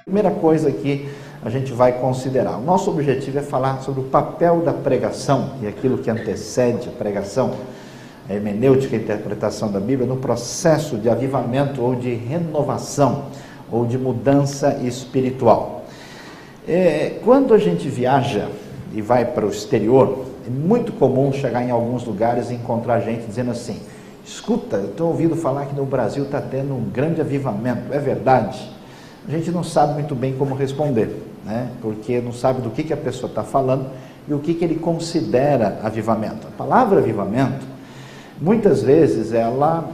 Primeira coisa que a gente vai considerar, o nosso objetivo é falar sobre o papel da pregação e aquilo que antecede a pregação, a hermenêutica e a interpretação da Bíblia no processo de avivamento ou de renovação ou de mudança espiritual. Quando a gente viaja e vai para o exterior, é muito comum chegar em alguns lugares e encontrar gente dizendo assim: escuta, eu estou ouvindo falar que no Brasil está tendo um grande avivamento, é verdade? A gente não sabe muito bem como responder, né? Porque não sabe do que a pessoa está falando e o que ele considera avivamento. A palavra avivamento, muitas vezes, ela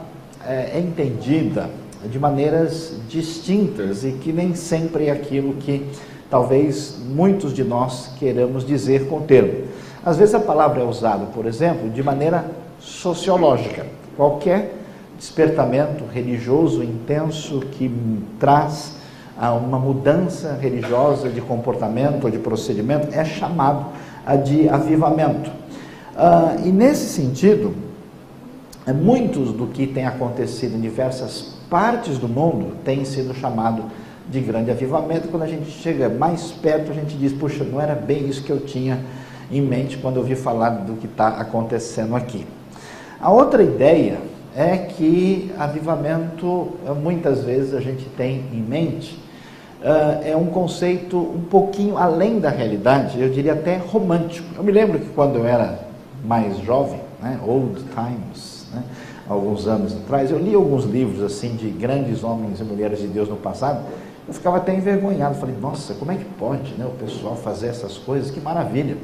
é entendida de maneiras distintas e que nem sempre é aquilo que talvez muitos de nós queiramos dizer com o termo. Às vezes a palavra é usada, por exemplo, de maneira sociológica. Qualquer despertamento religioso intenso que traz uma mudança religiosa de comportamento ou de procedimento é chamado de avivamento. E nesse sentido, muitos do que tem acontecido em diversas partes do mundo tem sido chamado de grande avivamento. Quando a gente chega mais perto, a gente diz: puxa, não era bem isso que eu tinha em mente quando eu ouvi falar do que está acontecendo aqui. A outra ideia é que avivamento, muitas vezes a gente tem em mente, é um conceito um pouquinho além da realidade, eu diria até romântico. Eu me lembro que quando eu era mais jovem, né, old times, né, alguns anos atrás, eu li alguns livros assim de grandes homens e mulheres de Deus no passado. Eu ficava até envergonhado, falei: nossa, como é que pode, né, o pessoal fazer essas coisas? Que maravilha!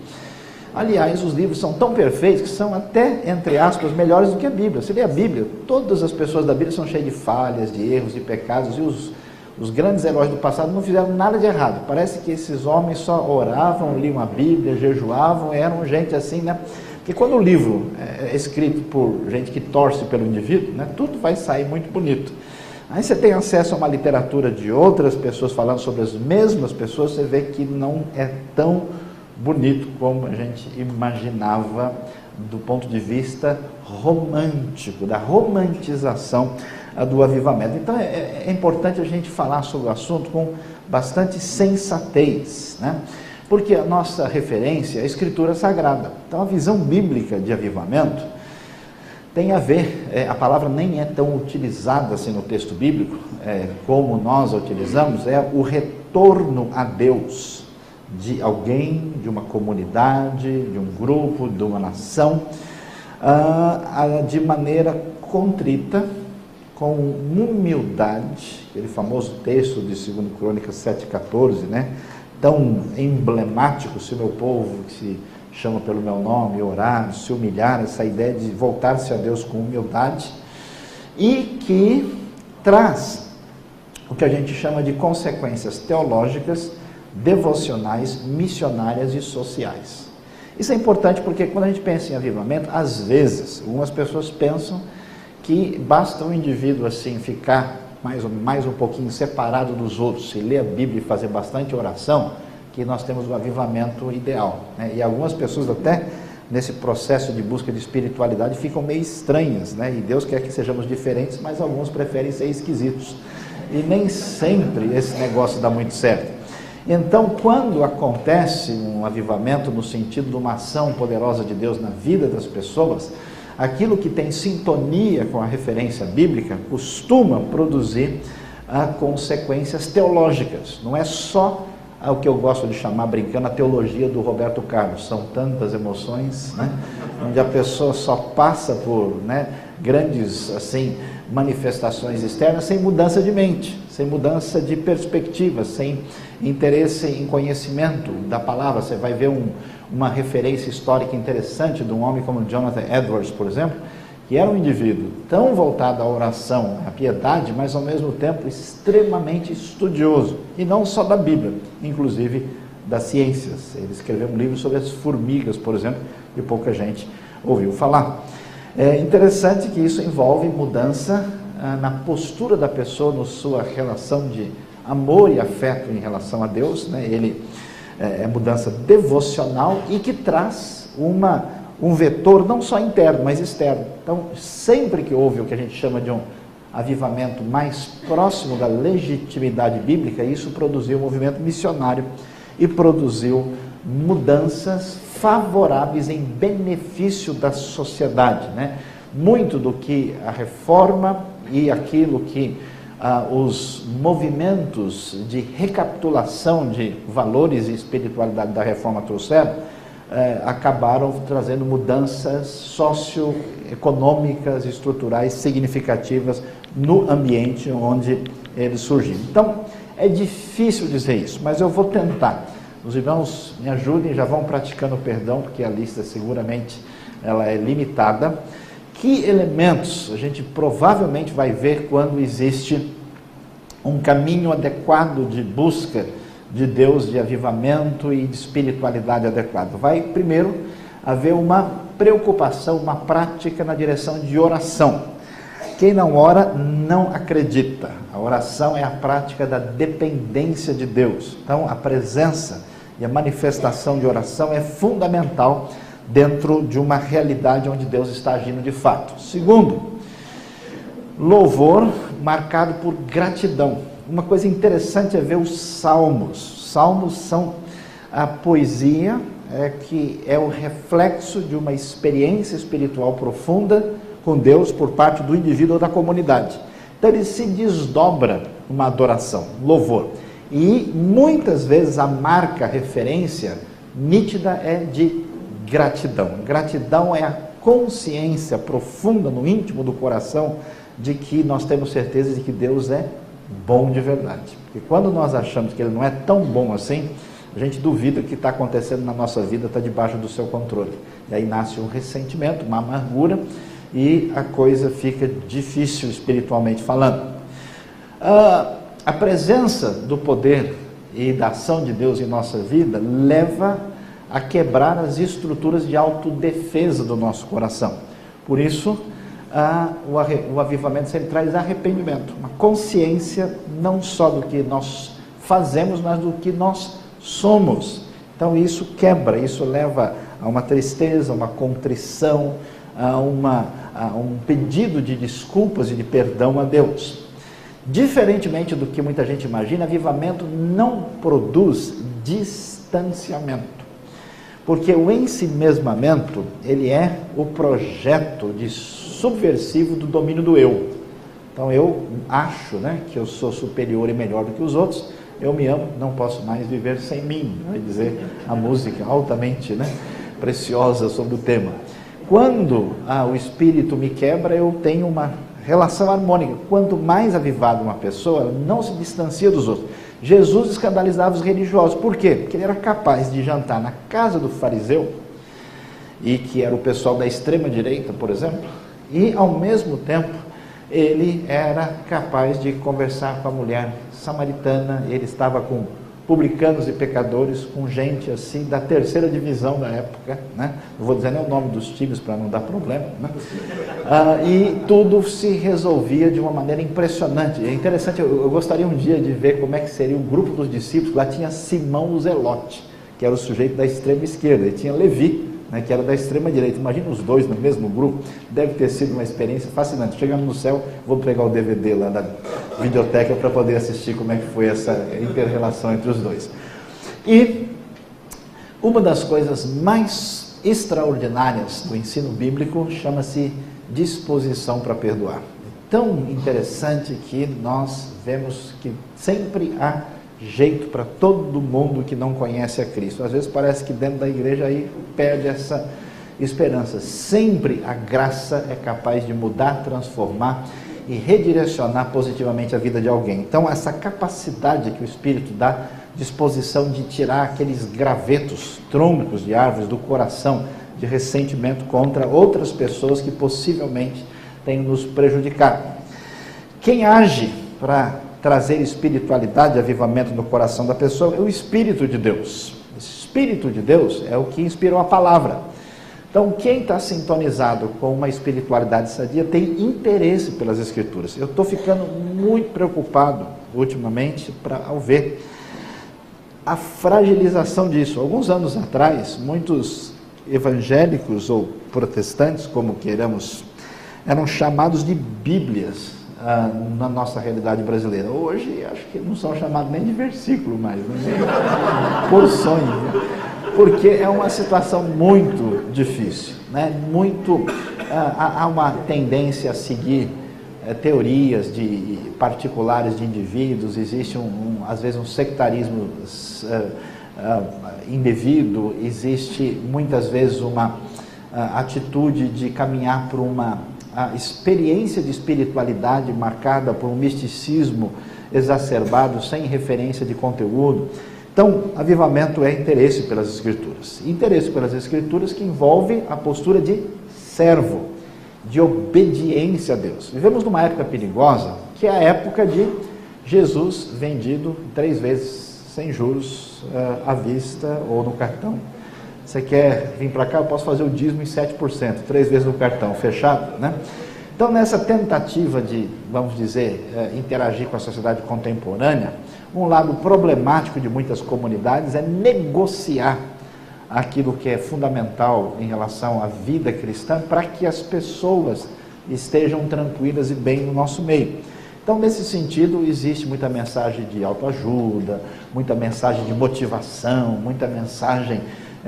Aliás, os livros são tão perfeitos que são até, entre aspas, melhores do que a Bíblia. Você lê a Bíblia, todas as pessoas da Bíblia são cheias de falhas, de erros, de pecados, e os grandes heróis do passado não fizeram nada de errado. Parece que esses homens só oravam, liam a Bíblia, jejuavam, eram gente assim, né? Porque quando o livro é escrito por gente que torce pelo indivíduo, né, tudo vai sair muito bonito. Aí você tem acesso a uma literatura de outras pessoas falando sobre as mesmas pessoas, você vê que não é tão bonito como a gente imaginava do ponto de vista romântico, da romantização do avivamento. Então é importante a gente falar sobre o assunto com bastante sensatez, né? Porque a nossa referência é a Escritura Sagrada. Então a visão bíblica de avivamento tem a ver, a palavra nem é tão utilizada assim no texto bíblico, como nós a utilizamos, é o retorno a Deus de alguém, de uma comunidade, de um grupo, de uma nação, de maneira contrita, com humildade. Aquele famoso texto de 2 Crônicas 7,14, né? Tão emblemático: se o meu povo, que se chama pelo meu nome, orar, se humilhar, essa ideia de voltar-se a Deus com humildade, e que traz o que a gente chama de consequências teológicas, devocionais, missionárias e sociais. Isso é importante porque quando a gente pensa em avivamento, às vezes, algumas pessoas pensam que basta um indivíduo assim ficar mais um pouquinho separado dos outros, se ler a Bíblia e fazer bastante oração, que nós temos o avivamento ideal, né? E algumas pessoas até nesse processo de busca de espiritualidade ficam meio estranhas, né? E Deus quer que sejamos diferentes, mas alguns preferem ser esquisitos. E nem sempre esse negócio dá muito certo. Então, quando acontece um avivamento no sentido de uma ação poderosa de Deus na vida das pessoas, aquilo que tem sintonia com a referência bíblica costuma produzir consequências teológicas. Não é só o que eu gosto de chamar, brincando, a teologia do Roberto Carlos. São tantas emoções, né, onde a pessoa só passa por, né, grandes assim, manifestações externas sem mudança de mente, sem mudança de perspectiva, sem interesse em conhecimento da palavra. Você vai ver uma referência histórica interessante de um homem como Jonathan Edwards, por exemplo, que era um indivíduo tão voltado à oração, à piedade, mas ao mesmo tempo extremamente estudioso, e não só da Bíblia, inclusive das ciências. Ele escreveu um livro sobre as formigas, por exemplo, que pouca gente ouviu falar. É interessante que isso envolve mudança na postura da pessoa, na sua relação de amor e afeto em relação a Deus, né? Ele é mudança devocional e que traz um vetor não só interno, mas externo. Então, sempre que houve o que a gente chama de um avivamento mais próximo da legitimidade bíblica, isso produziu um movimento missionário e produziu mudanças favoráveis em benefício da sociedade, né? Muito do que a reforma e aquilo que os movimentos de recapitulação de valores e espiritualidade da reforma trouxeram, acabaram trazendo mudanças socioeconômicas e estruturais significativas no ambiente onde eles surgiram. Então, é difícil dizer isso, mas eu vou tentar. Os irmãos me ajudem, já vão praticando o perdão, porque a lista seguramente ela é limitada. Que elementos a gente provavelmente vai ver quando existe um caminho adequado de busca de Deus, de avivamento e de espiritualidade adequada? Vai primeiro haver uma preocupação, uma prática na direção de oração. Quem não ora não acredita. A oração é a prática da dependência de Deus. Então a presença e a manifestação de oração é fundamental dentro de uma realidade onde Deus está agindo de fato. Segundo, louvor marcado por gratidão. Uma coisa interessante é ver os salmos. Salmos são a poesia que é o reflexo de uma experiência espiritual profunda com Deus por parte do indivíduo ou da comunidade. Então ele se desdobra uma adoração, louvor. E muitas vezes a marca, a referência nítida é de gratidão. Gratidão é a consciência profunda no íntimo do coração de que nós temos certeza de que Deus é bom de verdade. Porque quando nós achamos que Ele não é tão bom assim, a gente duvida que o que está acontecendo na nossa vida está debaixo do seu controle. E aí nasce um ressentimento, uma amargura, e a coisa fica difícil espiritualmente falando. A presença do poder e da ação de Deus em nossa vida leva a quebrar as estruturas de autodefesa do nosso coração. Por isso, o avivamento sempre traz arrependimento, uma consciência não só do que nós fazemos, mas do que nós somos. Então isso quebra, isso leva a uma tristeza, uma contrição, a um pedido de desculpas e de perdão a Deus. Diferentemente do que muita gente imagina, avivamento não produz distanciamento. Porque o ensimesmamento, ele é o projeto subversivo do domínio do eu. Então eu acho, né, que eu sou superior e melhor do que os outros, eu me amo, não posso mais viver sem mim, vai dizer a música altamente, né, preciosa sobre o tema. Quando o espírito me quebra, eu tenho uma relação harmônica. Quanto mais avivada uma pessoa, ela não se distancia dos outros. Jesus escandalizava os religiosos. Por quê? Porque ele era capaz de jantar na casa do fariseu, e que era o pessoal da extrema direita, por exemplo, e ao mesmo tempo ele era capaz de conversar com a mulher samaritana. Ele estava com publicanos e pecadores, com gente assim da terceira divisão da época, né? Não vou dizer nem o nome dos times para não dar problema, né? E tudo se resolvia de uma maneira impressionante. É interessante, eu gostaria um dia de ver como é que seria o grupo dos discípulos. Lá tinha Simão o Zelote, que era o sujeito da extrema esquerda, e tinha Levi, né, que era da extrema direita. Imagina os dois no mesmo grupo. Deve ter sido uma experiência fascinante. Chegando no céu, vou pegar o DVD lá da videoteca para poder assistir como é que foi essa inter-relação entre os dois. E uma das coisas mais extraordinárias do ensino bíblico chama-se disposição para perdoar. É tão interessante que nós vemos que sempre há jeito para todo mundo que não conhece a Cristo. Às vezes parece que dentro da igreja aí perde essa esperança. Sempre a graça é capaz de mudar, transformar e redirecionar positivamente a vida de alguém. Então essa capacidade que o Espírito dá, disposição de tirar aqueles gravetos, troncos de árvores do coração, de ressentimento contra outras pessoas que possivelmente têm nos prejudicado. Quem age para trazer espiritualidade e avivamento no coração da pessoa é o Espírito de Deus. O Espírito de Deus é o que inspirou a palavra. Então, quem está sintonizado com uma espiritualidade sadia tem interesse pelas Escrituras. Eu estou ficando muito preocupado ultimamente ao ver a fragilização disso. Alguns anos atrás, muitos evangélicos ou protestantes, como queiramos, eram chamados de Bíblias. na nossa realidade brasileira. Hoje, acho que não são chamados nem de versículo mais, nem porções, né? Porque é uma situação muito difícil, né? Há uma tendência a seguir teorias particulares de indivíduos, existe às vezes um sectarismo indevido, existe muitas vezes uma atitude de caminhar por uma experiência de espiritualidade marcada por um misticismo exacerbado, sem referência de conteúdo. Então, avivamento é interesse pelas Escrituras. Interesse pelas Escrituras que envolve a postura de servo, de obediência a Deus. Vivemos numa época perigosa, que é a época de Jesus vendido 3 vezes sem juros, à vista ou no cartão. Você quer vir para cá, eu posso fazer o dízimo em 7%, 3 vezes no cartão, fechado, né? Então, nessa tentativa de, vamos dizer, interagir com a sociedade contemporânea, um lado problemático de muitas comunidades é negociar aquilo que é fundamental em relação à vida cristã para que as pessoas estejam tranquilas e bem no nosso meio. Então, nesse sentido, existe muita mensagem de autoajuda, muita mensagem de motivação, muita mensagem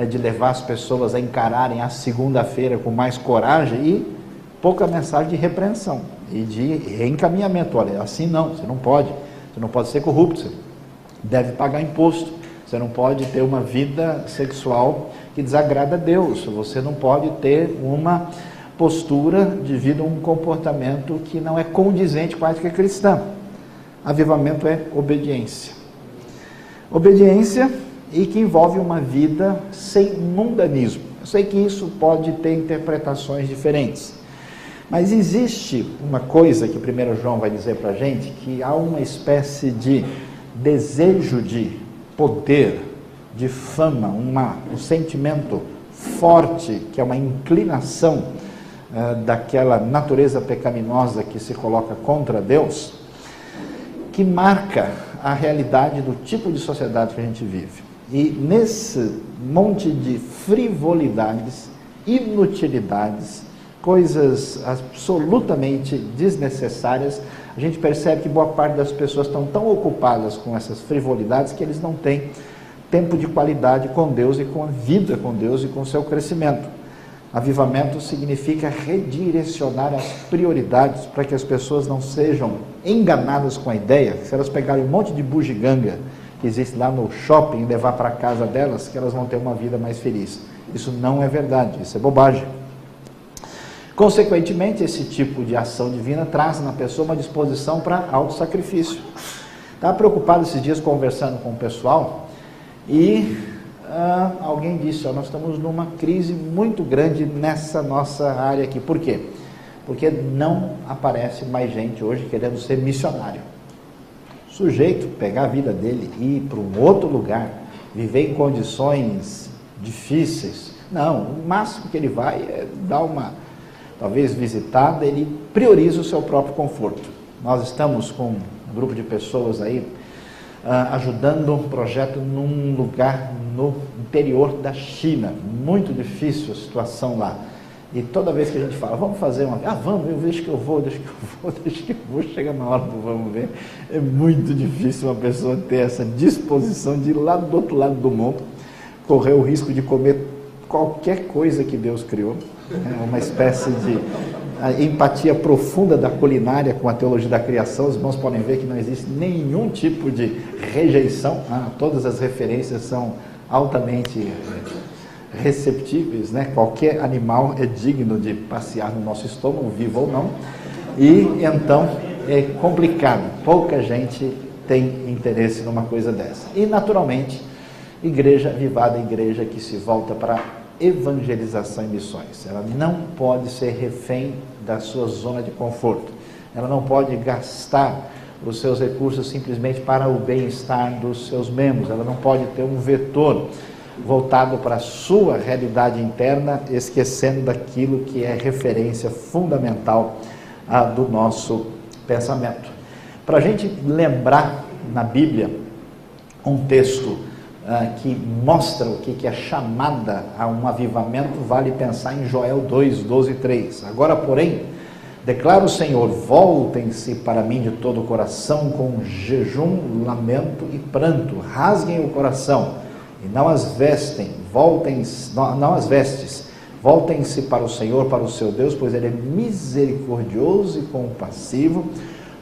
de levar as pessoas a encararem a segunda-feira com mais coragem e pouca mensagem de repreensão e de reencaminhamento. Olha, assim não, você não pode ser corrupto, você deve pagar imposto, você não pode ter uma vida sexual que desagrada a Deus, você não pode ter uma postura de vida, um comportamento que não é condizente com a ética cristã. Avivamento é obediência. Obediência e que envolve uma vida sem mundanismo. Eu sei que isso pode ter interpretações diferentes, mas existe uma coisa que 1 João vai dizer para a gente, que há uma espécie de desejo de poder, de fama, um sentimento forte, que é uma inclinação daquela natureza pecaminosa que se coloca contra Deus, que marca a realidade do tipo de sociedade que a gente vive. E nesse monte de frivolidades, inutilidades, coisas absolutamente desnecessárias, a gente percebe que boa parte das pessoas estão tão ocupadas com essas frivolidades que eles não têm tempo de qualidade com Deus e com a vida com Deus e com o seu crescimento. Avivamento significa redirecionar as prioridades para que as pessoas não sejam enganadas com a ideia, que se elas pegarem um monte de bugiganga que existe lá no shopping e levar para casa delas, que elas vão ter uma vida mais feliz. Isso não é verdade, isso é bobagem. Consequentemente, esse tipo de ação divina traz na pessoa uma disposição para autossacrifício. Estava preocupado esses dias conversando com o pessoal e alguém disse, nós estamos numa crise muito grande nessa nossa área aqui. Por quê? Porque não aparece mais gente hoje querendo ser missionário. O sujeito pegar a vida dele e ir para um outro lugar, viver em condições difíceis, não, o máximo que ele vai é dar uma, talvez visitada, ele prioriza o seu próprio conforto. Nós estamos com um grupo de pessoas aí, ajudando um projeto num lugar no interior da China, muito difícil a situação lá, e toda vez que a gente fala, vamos fazer uma, vamos, deixa que eu vou, chega na hora do vamos ver, é muito difícil uma pessoa ter essa disposição de ir lá do outro lado do mundo, correr o risco de comer qualquer coisa que Deus criou, uma espécie de empatia profunda da culinária com a teologia da criação. Os irmãos podem ver que não existe nenhum tipo de rejeição, todas as referências são altamente receptíveis, né? Qualquer animal é digno de passear no nosso estômago, vivo ou não, e então é complicado, pouca gente tem interesse numa coisa dessa. E naturalmente, igreja avivada, igreja que se volta para evangelização e missões, ela não pode ser refém da sua zona de conforto, ela não pode gastar os seus recursos simplesmente para o bem-estar dos seus membros, ela não pode ter um vetor voltado para a sua realidade interna, esquecendo daquilo que é referência fundamental do nosso pensamento. Para a gente lembrar na Bíblia um texto que mostra o que é chamada a um avivamento, vale pensar em Joel 2, 12 e 3. Agora, porém, Declara o Senhor: voltem-se para mim de todo o coração, com jejum, lamento e pranto, rasguem o coração e não as vestem, não as vestes, voltem-se para o Senhor, para o seu Deus, pois Ele é misericordioso e compassivo,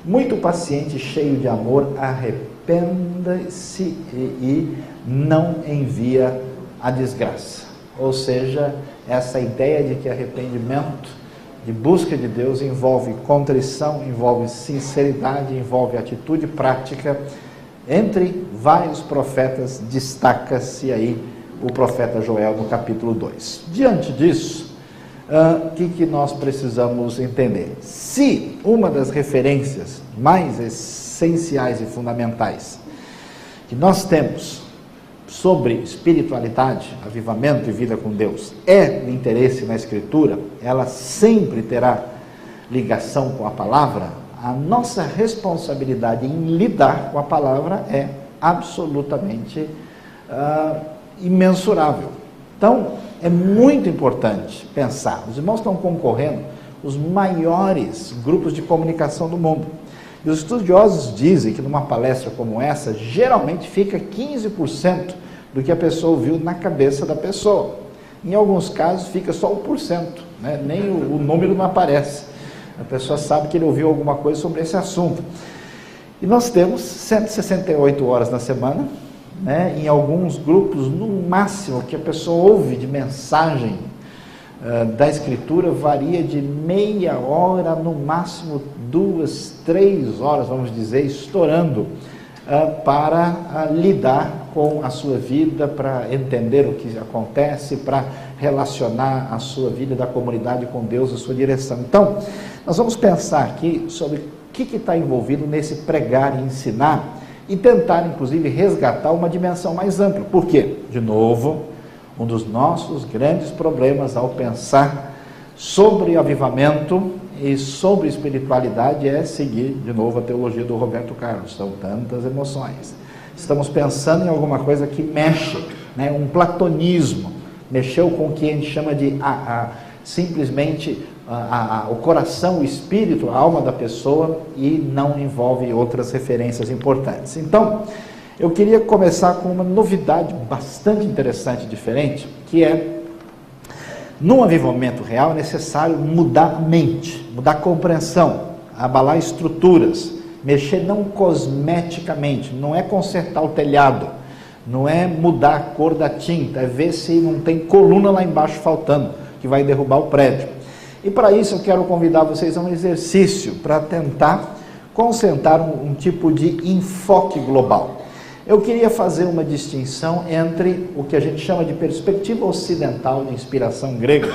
muito paciente e cheio de amor, arrependa-se e não envia a desgraça. Ou seja, essa ideia de que arrependimento, de busca de Deus, envolve contrição, envolve sinceridade, envolve atitude prática. Entre vários profetas, destaca-se aí o profeta Joel no capítulo 2. Diante disso, o que nós precisamos entender? Se uma das referências mais essenciais e fundamentais que nós temos sobre espiritualidade, avivamento e vida com Deus é o interesse na Escritura, ela sempre terá ligação com a palavra, a nossa responsabilidade em lidar com a palavra é absolutamente imensurável. Então, é muito importante pensar, os irmãos estão concorrendo os maiores grupos de comunicação do mundo, e os estudiosos dizem que numa palestra como essa, geralmente fica 15% do que a pessoa ouviu na cabeça da pessoa. Em alguns casos fica só 1%, né? Nem o número não aparece. A pessoa sabe que ele ouviu alguma coisa sobre esse assunto. E nós temos 168 horas na semana, né? Em alguns grupos, no máximo, que a pessoa ouve de mensagem da Escritura varia de meia hora, no máximo 2, 3 horas, vamos dizer, estourando, para lidar com a sua vida, para entender o que acontece, para relacionar a sua vida da comunidade com Deus, a sua direção. Então, nós vamos pensar aqui sobre o que está envolvido nesse pregar e ensinar, e tentar, inclusive, resgatar uma dimensão mais ampla. Por quê? De novo, um dos nossos grandes problemas ao pensar sobre avivamento e sobre espiritualidade é seguir, de novo, a teologia do Roberto Carlos. São tantas emoções. Estamos pensando em alguma coisa que mexe, né? Um platonismo, mexeu com o que a gente chama de simplesmente o coração, o espírito, a alma da pessoa, e não envolve outras referências importantes. Então, eu queria começar com uma novidade bastante interessante e diferente, que é, num avivamento real, é necessário mudar a mente, mudar a compreensão, abalar estruturas, mexer não cosmeticamente, não é consertar o telhado, não é mudar a cor da tinta, é ver se não tem coluna lá embaixo faltando, que vai derrubar o prédio. E para isso eu quero convidar vocês a um exercício para tentar concentrar um tipo de enfoque global. Eu queria fazer uma distinção entre o que a gente chama de perspectiva ocidental de inspiração grega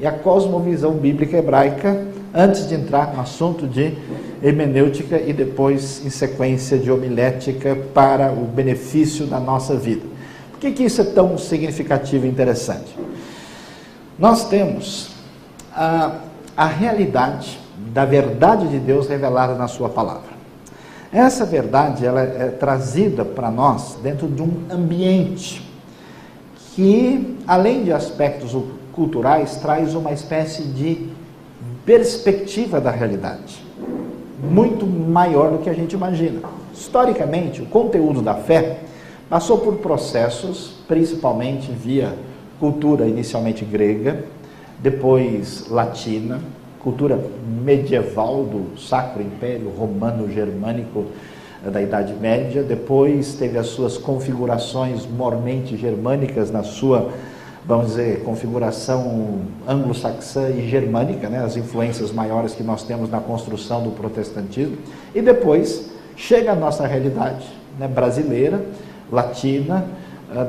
e a cosmovisão bíblica hebraica, antes de entrar no assunto de hermenêutica e depois, em sequência, de homilética para o benefício da nossa vida. Por que isso é tão significativo e interessante? Nós temos a realidade da verdade de Deus revelada na sua palavra. Essa verdade, ela é trazida para nós dentro de um ambiente que, além de aspectos culturais, traz uma espécie de perspectiva da realidade, muito maior do que a gente imagina. Historicamente, o conteúdo da fé passou por processos, principalmente via cultura inicialmente grega, depois latina, cultura medieval do Sacro Império Romano-Germânico da Idade Média, depois teve as suas configurações mormente germânicas na sua, vamos dizer, configuração anglo-saxã e germânica, né, as influências maiores que nós temos na construção do protestantismo, e depois chega a nossa realidade, né, brasileira, latina,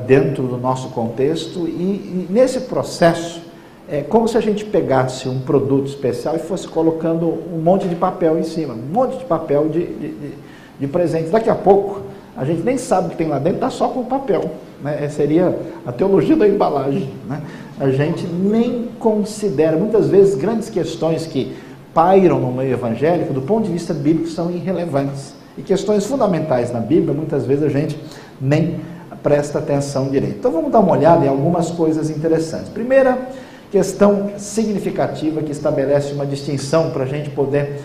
dentro do nosso contexto, e nesse processo, é como se a gente pegasse um produto especial e fosse colocando um monte de papel em cima, um monte de papel de presentes. Daqui a pouco, a gente nem sabe o que tem lá dentro, está só com papel, né? Seria a teologia da embalagem, né? A gente nem considera, muitas vezes, grandes questões que pairam no meio evangélico, do ponto de vista bíblico, são irrelevantes. E questões fundamentais na Bíblia, muitas vezes a gente nem presta atenção direito. Então vamos dar uma olhada em algumas coisas interessantes. Primeira, questão significativa que estabelece uma distinção para a gente poder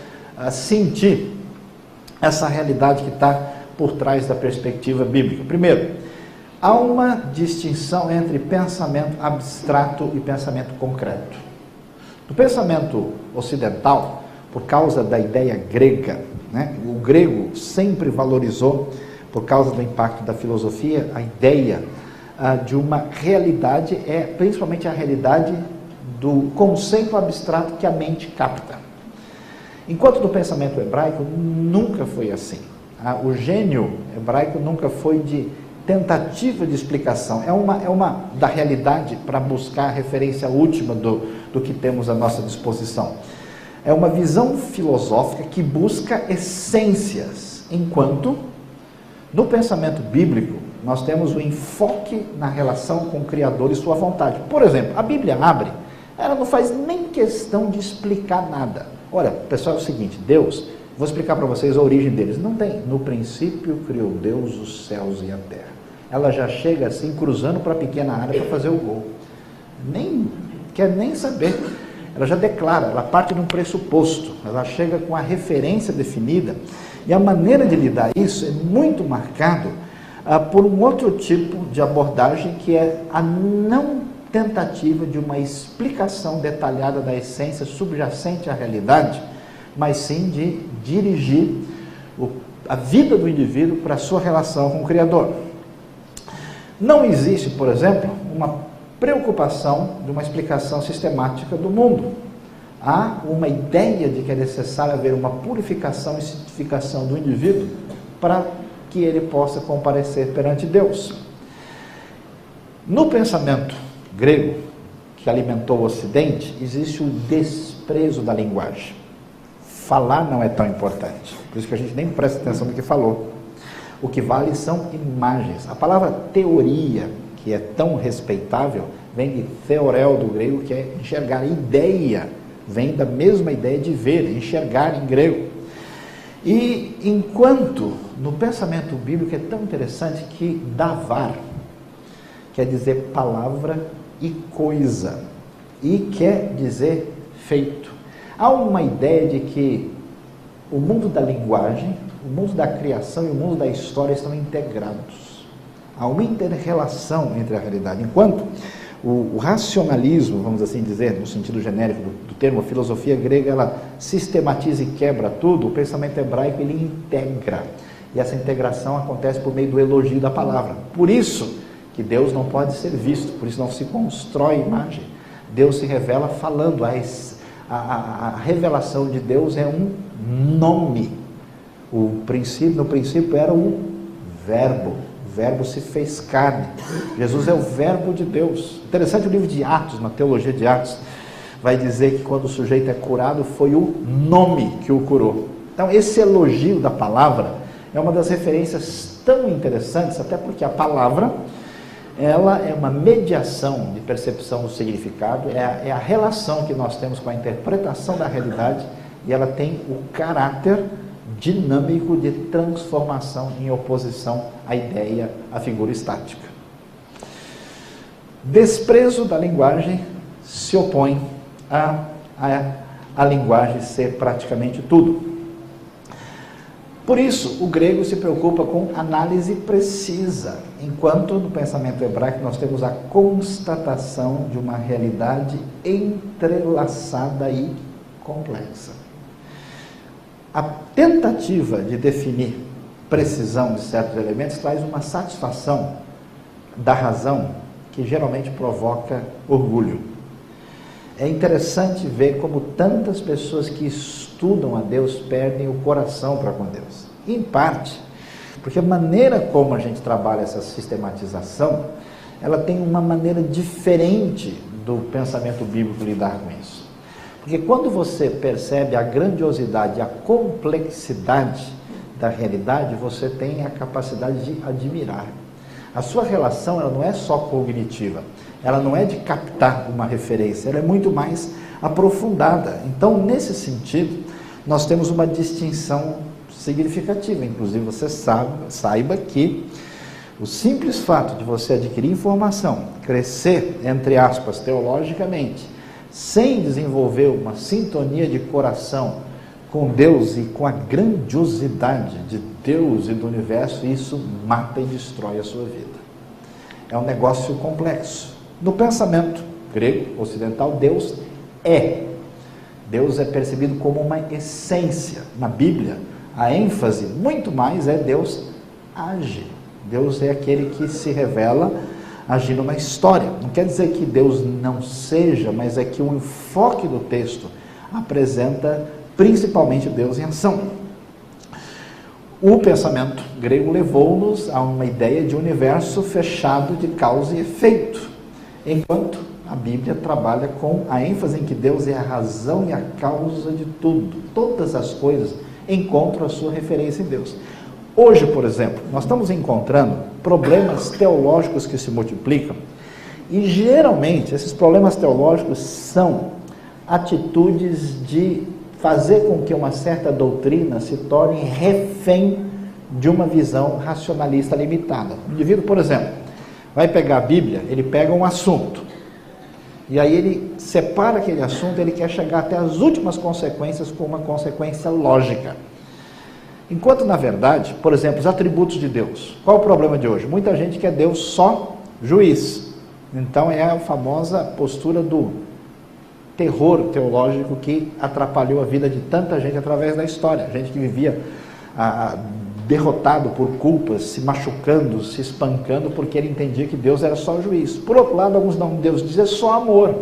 sentir essa realidade que está por trás da perspectiva bíblica. Primeiro, há uma distinção entre pensamento abstrato e pensamento concreto. No pensamento ocidental, por causa da ideia grega, né, o grego sempre valorizou, por causa do impacto da filosofia, a ideia de uma realidade, principalmente a realidade do conceito abstrato que a mente capta. Enquanto no pensamento hebraico nunca foi assim. O gênio hebraico nunca foi de tentativa de explicação, é uma da realidade para buscar a referência última do que temos à nossa disposição. É uma visão filosófica que busca essências, enquanto no pensamento bíblico nós temos o enfoque na relação com o Criador e sua vontade. Por exemplo, a Bíblia abre, ela não faz nem questão de explicar nada. Olha, pessoal, é o seguinte, Deus, vou explicar para vocês a origem deles. Não tem. No princípio criou Deus os céus e a terra. Ela já chega assim, cruzando para a pequena área para fazer o gol. Nem quer nem saber. Ela já declara, ela parte de um pressuposto. Ela chega com a referência definida. E a maneira de lidar isso é muito marcado por um outro tipo de abordagem, que é a não tentativa de uma explicação detalhada da essência subjacente à realidade, mas sim de dirigir a vida do indivíduo para a sua relação com o Criador. Não existe, por exemplo, uma preocupação de uma explicação sistemática do mundo. Há uma ideia de que é necessário haver uma purificação e santificação do indivíduo para que ele possa comparecer perante Deus. No pensamento grego, que alimentou o Ocidente, existe o desprezo da linguagem. Falar não é tão importante, por isso que a gente nem presta atenção no que falou. O que vale são imagens. A palavra teoria, que é tão respeitável, vem de theorel do grego, que é enxergar. Ideia vem da mesma ideia de ver, enxergar em grego. E enquanto no pensamento bíblico é tão interessante que davar quer dizer palavra e coisa, e quer dizer feito. Há uma ideia de que o mundo da linguagem, o mundo da criação e o mundo da história estão integrados. Há uma inter-relação entre a realidade. Enquanto o racionalismo, vamos assim dizer, no sentido genérico do termo, a filosofia grega, ela sistematiza e quebra tudo, o pensamento hebraico, ele integra. E essa integração acontece por meio do elogio da palavra. Por isso que Deus não pode ser visto, por isso não se constrói imagem. Deus se revela falando. A revelação de Deus é um nome. No princípio era o Verbo se fez carne. Jesus é o Verbo de Deus. Interessante, o livro de Atos, na teologia de Atos, vai dizer que quando o sujeito é curado, foi o nome que o curou. Então, esse elogio da palavra é uma das referências tão interessantes, até porque a palavra, ela é uma mediação de percepção do significado, é a relação que nós temos com a interpretação da realidade, e ela tem o caráter dinâmico de transformação em oposição à ideia, à figura estática. Desprezo da linguagem se opõe à linguagem ser praticamente tudo. Por isso, o grego se preocupa com análise precisa, enquanto no pensamento hebraico nós temos a constatação de uma realidade entrelaçada e complexa. A tentativa de definir precisão de certos elementos traz uma satisfação da razão que geralmente provoca orgulho. É interessante ver como tantas pessoas que estudam a Deus perdem o coração para com Deus. Em parte, porque a maneira como a gente trabalha essa sistematização, ela tem uma maneira diferente do pensamento bíblico lidar com isso. Porque quando você percebe a grandiosidade, a complexidade da realidade, você tem a capacidade de admirar. A sua relação, ela não é só cognitiva, ela não é de captar uma referência, ela é muito mais aprofundada. Então, nesse sentido, nós temos uma distinção significativa. Inclusive, você saiba que O simples fato de você adquirir informação, crescer, entre aspas, teologicamente, sem desenvolver uma sintonia de coração com Deus e com a grandiosidade de Deus e do universo, isso mata e destrói a sua vida. É um negócio complexo. No pensamento grego, ocidental, Deus é. Deus é percebido como uma essência. Na Bíblia, a ênfase muito mais é Deus age. Deus é aquele que se revela agindo na história. Não quer dizer que Deus não seja, mas é que o enfoque do texto apresenta principalmente Deus em ação. O pensamento grego levou-nos a uma ideia de universo fechado de causa e efeito, enquanto a Bíblia trabalha com a ênfase em que Deus é a razão e a causa de tudo. Todas as coisas encontram a sua referência em Deus. Hoje, por exemplo, nós estamos encontrando problemas teológicos que se multiplicam, e geralmente esses problemas teológicos são atitudes de fazer com que uma certa doutrina se torne refém de uma visão racionalista limitada. O indivíduo, por exemplo, vai pegar a Bíblia, ele pega um assunto, e aí ele separa aquele assunto, ele quer chegar até as últimas consequências com uma consequência lógica. Enquanto, na verdade, por exemplo, os atributos de Deus. Qual o problema de hoje? Muita gente quer Deus só juiz. Então é a famosa postura do terror teológico que atrapalhou a vida de tanta gente através da história. Gente que vivia derrotado por culpas, se machucando, se espancando, porque ele entendia que Deus era só juiz. Por outro lado, alguns não, Deus diz é só amor.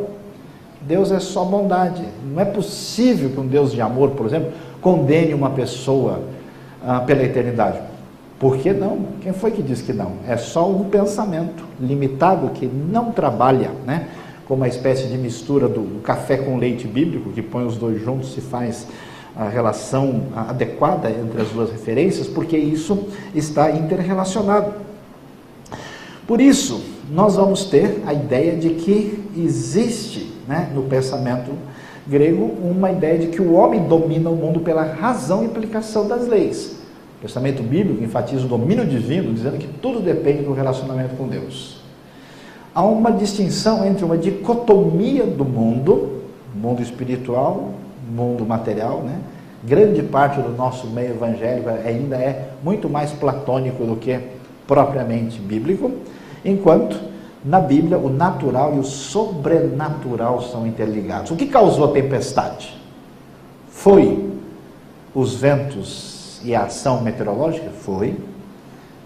Deus é só bondade. Não é possível que um Deus de amor, por exemplo, condene uma pessoa pela eternidade. Por que não? Quem foi que disse que não? É só um pensamento limitado que não trabalha, né? Como uma espécie de mistura do café com leite bíblico, que põe os dois juntos e faz a relação adequada entre as duas referências, porque isso está interrelacionado. Por isso, nós vamos ter a ideia de que existe, né, no pensamento grego, uma ideia de que o homem domina o mundo pela razão e aplicação das leis. O pensamento bíblico enfatiza o domínio divino, dizendo que tudo depende do relacionamento com Deus. Há uma distinção entre uma dicotomia do mundo espiritual, mundo material, né? Grande parte do nosso meio evangélico ainda é muito mais platônico do que propriamente bíblico, enquanto na Bíblia o natural e o sobrenatural são interligados. O que causou a tempestade? Foi os ventos e a ação meteorológica? Foi.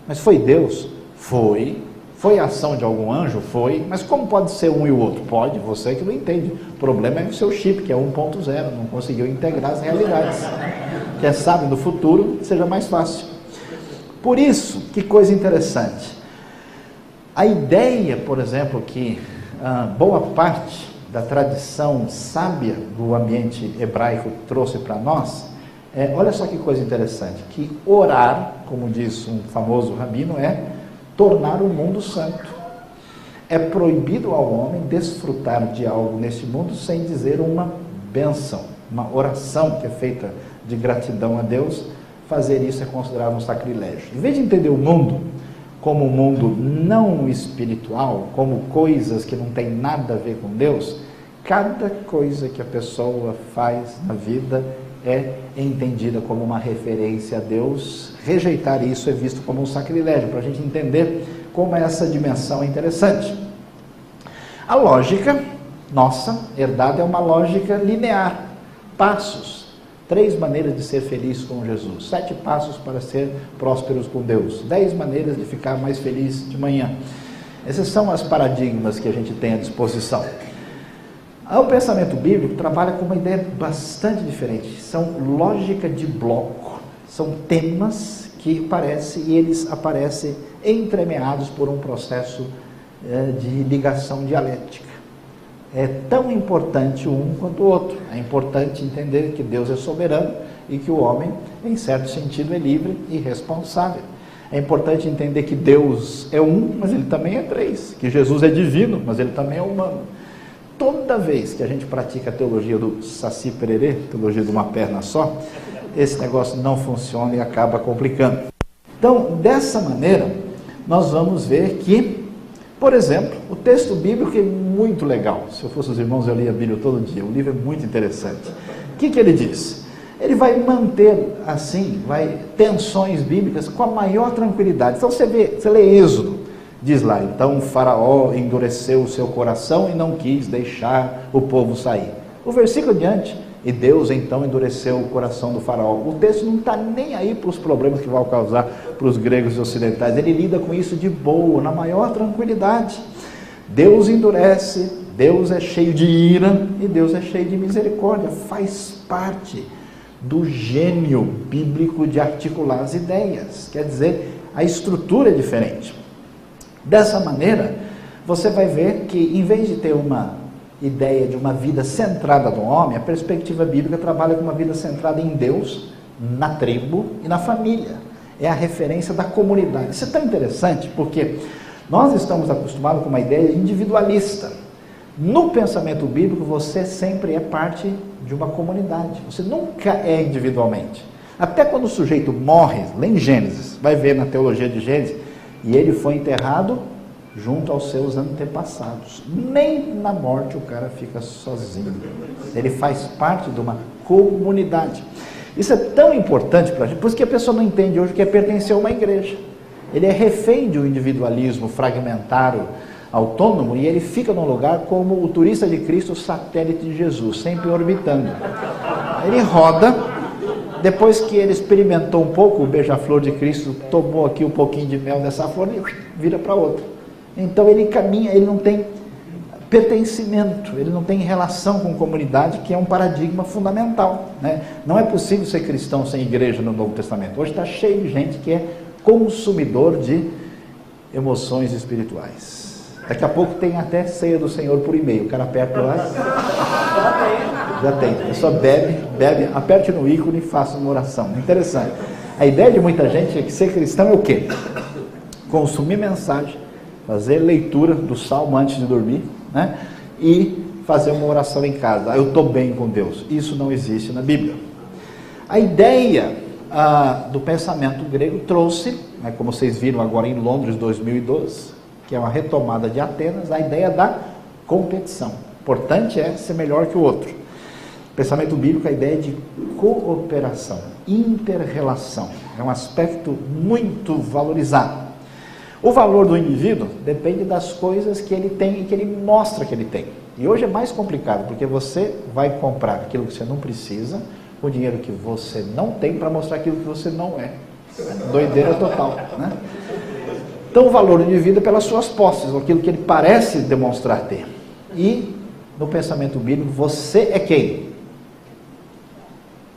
Mas foi Deus? Foi. Foi a ação de algum anjo? Foi. Mas como pode ser um e o outro? Pode, você que não entende. O problema é o seu chip, que é 1.0, não conseguiu integrar as realidades. Quem sabe no futuro seja mais fácil. Por isso, que coisa interessante. A ideia, por exemplo, que boa parte da tradição sábia do ambiente hebraico trouxe para nós, olha só que coisa interessante, que orar, como diz um famoso rabino, é tornar o mundo santo. É proibido ao homem desfrutar de algo nesse mundo sem dizer uma bênção, uma oração que é feita de gratidão a Deus. Fazer isso é considerado um sacrilégio. Em vez de entender o mundo como um mundo não espiritual, como coisas que não tem nada a ver com Deus, cada coisa que a pessoa faz na vida é entendida como uma referência a Deus. Rejeitar isso é visto como um sacrilégio, para a gente entender como essa dimensão é interessante. A lógica nossa, herdada, é uma lógica linear, passos. 3 maneiras de ser feliz com Jesus, 7 passos para ser prósperos com Deus, 10 maneiras de ficar mais feliz de manhã. Esses são os paradigmas que a gente tem à disposição. O pensamento bíblico trabalha com uma ideia bastante diferente. São lógica de bloco, são temas que aparecem e eles aparecem entremeados por um processo de ligação dialética. É tão importante um quanto o outro. É importante entender que Deus é soberano e que o homem, em certo sentido, é livre e responsável. É importante entender que Deus é um, mas ele também é 3. Que Jesus é divino, mas ele também é humano. Toda vez que a gente pratica a teologia do Saci Pererê, teologia de uma perna só, esse negócio não funciona e acaba complicando. Então, dessa maneira, nós vamos ver que, por exemplo, o texto bíblico é muito legal. Se eu fosse os irmãos, eu lia a Bíblia todo dia. O livro é muito interessante. O que ele diz? Ele vai manter, assim, tensões bíblicas com a maior tranquilidade. Então você lê Êxodo, diz lá, então o faraó endureceu o seu coração e não quis deixar o povo sair. O versículo adiante, e Deus então endureceu o coração do faraó. O texto não está nem aí para os problemas que vão causar para os gregos e ocidentais. Ele lida com isso de boa, na maior tranquilidade. Deus endurece, Deus é cheio de ira e Deus é cheio de misericórdia. Faz parte do gênio bíblico de articular as ideias. Quer dizer, a estrutura é diferente. Dessa maneira, você vai ver que em vez de ter uma ideia de uma vida centrada no homem, a perspectiva bíblica trabalha com uma vida centrada em Deus, na tribo e na família. É a referência da comunidade. Isso é tão interessante porque nós estamos acostumados com uma ideia individualista. No pensamento bíblico, você sempre é parte de uma comunidade. Você nunca é individualmente. Até quando o sujeito morre, lê em Gênesis, vai ver na teologia de Gênesis, e ele foi enterrado junto aos seus antepassados. Nem na morte o cara fica sozinho. Ele faz parte de uma comunidade. Isso é tão importante para a gente, por isso que a pessoa não entende hoje que é pertencer a uma igreja. Ele é refém de um individualismo fragmentário, autônomo, e ele fica num lugar como o turista de Cristo, satélite de Jesus, sempre orbitando. Ele roda, depois que ele experimentou um pouco o beija-flor de Cristo, tomou aqui um pouquinho de mel dessa flor e vira para outra. Então ele caminha, ele não tem pertencimento, ele não tem relação com comunidade, que é um paradigma fundamental, né? Não é possível ser cristão sem igreja no Novo Testamento. Hoje está cheio de gente que é consumidor de emoções espirituais. Daqui a pouco tem até ceia do Senhor por e-mail. O cara aperta lá. Já tem. A pessoa bebe, aperte no ícone e faça uma oração. Interessante. A ideia de muita gente é que ser cristão é o quê? Consumir mensagem, fazer leitura do salmo antes de dormir, né? E fazer uma oração em casa. Eu estou bem com Deus. Isso não existe na Bíblia. A ideia do pensamento grego trouxe, né, como vocês viram agora em Londres 2012, que é uma retomada de Atenas, a ideia da competição. O importante é ser melhor que o outro. O pensamento bíblico, a ideia de cooperação, inter-relação. É um aspecto muito valorizado. O valor do indivíduo depende das coisas que ele tem e que ele mostra que ele tem. E hoje é mais complicado, porque você vai comprar aquilo que você não precisa, com o dinheiro que você não tem, para mostrar aquilo que você não é. Doideira total, né? Então o valor do indivíduo é pelas suas posses, aquilo que ele parece demonstrar ter. E no pensamento bíblico, você é quem?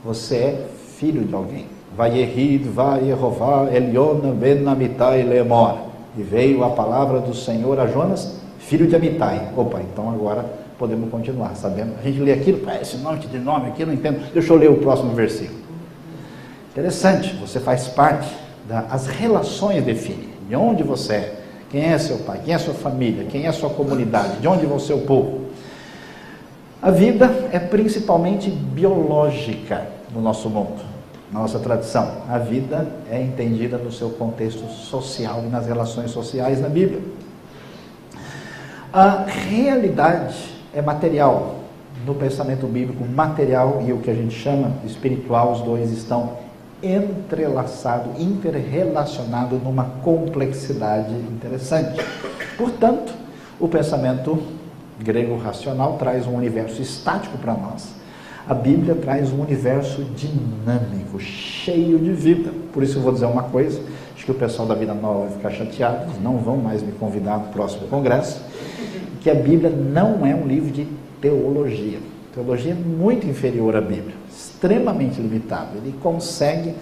Você é filho de alguém. Vayerid, Vayehová, Eliona, Ben Amitai, Lemor. E veio a palavra do Senhor a Jonas, filho de Amitai. Opa, então agora podemos continuar, sabendo? A gente lê aquilo, esse monte de nome aqui, não entendo. Deixa eu ler o próximo versículo. Interessante, você faz parte as relações definem de onde você é, quem é seu pai, quem é sua família, quem é sua comunidade, de onde você é o povo. A vida é principalmente biológica no nosso mundo, na nossa tradição. A vida é entendida no seu contexto social e nas relações sociais na Bíblia. A realidade é material. No pensamento bíblico, material e o que a gente chama de espiritual, os dois estão entrelaçados, interrelacionados numa complexidade interessante. Portanto, o pensamento grego racional traz um universo estático para nós. A Bíblia traz um universo dinâmico, cheio de vida. Por isso eu vou dizer uma coisa, acho que o pessoal da Vida Nova vai ficar chateado, eles não vão mais me convidar para o próximo congresso, que a Bíblia não é um livro de teologia. Teologia é muito inferior à Bíblia, extremamente limitado. Ele consegue,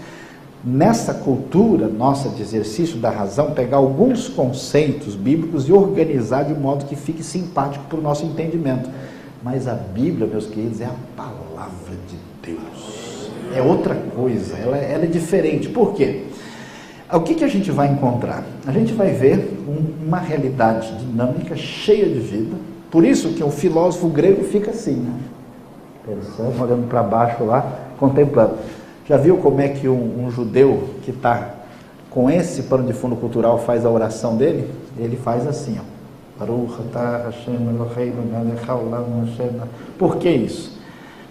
nessa cultura nossa de exercício da razão, pegar alguns conceitos bíblicos e organizar de modo que fique simpático para o nosso entendimento. Mas a Bíblia, meus queridos, é a palavra de Deus. É outra coisa, ela é diferente. Por quê? O que a gente vai encontrar? A gente vai ver uma realidade dinâmica, cheia de vida. Por isso que o filósofo grego fica assim, né? Pensando, olhando para baixo lá, contemplando. Já viu como é que um judeu que está com esse pano de fundo cultural faz a oração dele, ele faz assim, ó. Por que isso?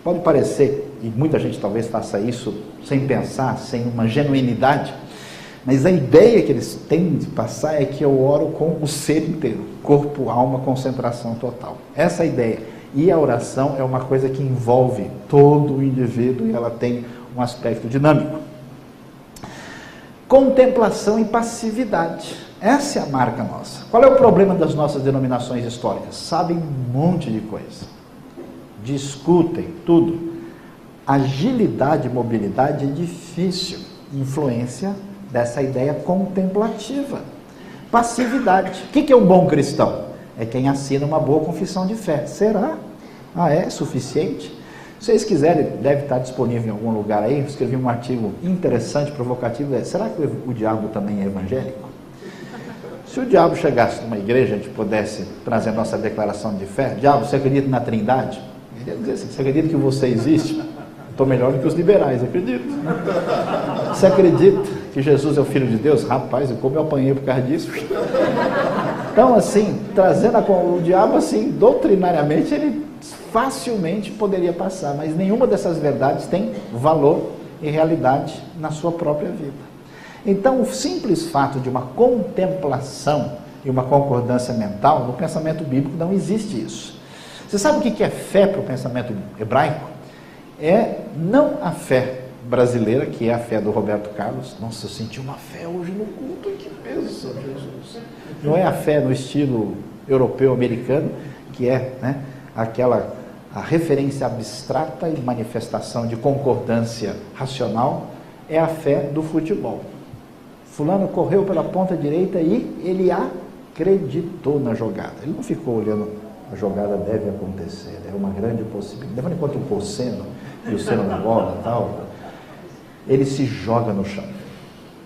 Pode parecer, e muita gente talvez faça isso sem pensar, sem uma genuinidade, mas a ideia que eles têm de passar é que eu oro com o ser inteiro, corpo, alma, concentração total. Essa é a ideia. E a oração é uma coisa que envolve todo o indivíduo e ela tem um aspecto dinâmico. Contemplação e passividade. Essa é a marca nossa. Qual é o problema das nossas denominações históricas? Sabem um monte de coisa. Discutem tudo. Agilidade e mobilidade é difícil. Influência dessa ideia contemplativa. Passividade. O que é um bom cristão? É quem assina uma boa confissão de fé. Será? É suficiente? Se vocês quiserem, deve estar disponível em algum lugar aí. Eu escrevi um artigo interessante, provocativo. Será que o diabo também é evangélico? Se o diabo chegasse numa igreja, a gente pudesse trazer nossa declaração de fé. Diabo, você acredita na Trindade? Ele ia dizer assim, você acredita que você existe? Estou melhor do que os liberais, acredito. Você acredita que Jesus é o Filho de Deus? Rapaz, como eu apanhei por causa disso. Então, assim, trazendo o diabo, assim, doutrinariamente, ele facilmente poderia passar, mas nenhuma dessas verdades tem valor e realidade na sua própria vida. Então, o simples fato de uma contemplação e uma concordância mental, no pensamento bíblico não existe isso. Você sabe o que é fé para o pensamento hebraico? É não a fé brasileira, que é a fé do Roberto Carlos. Nossa, eu senti uma fé hoje no culto, que peso, Jesus. Não é a fé no estilo europeu-americano, que é, né, a referência abstrata e manifestação de concordância racional, é a fé do futebol. Fulano correu pela ponta direita e ele acreditou na jogada. Ele não ficou olhando, a jogada deve acontecer, é uma grande possibilidade. Levando em conta o cosseno e o seno da bola e tal, ele se joga no chão.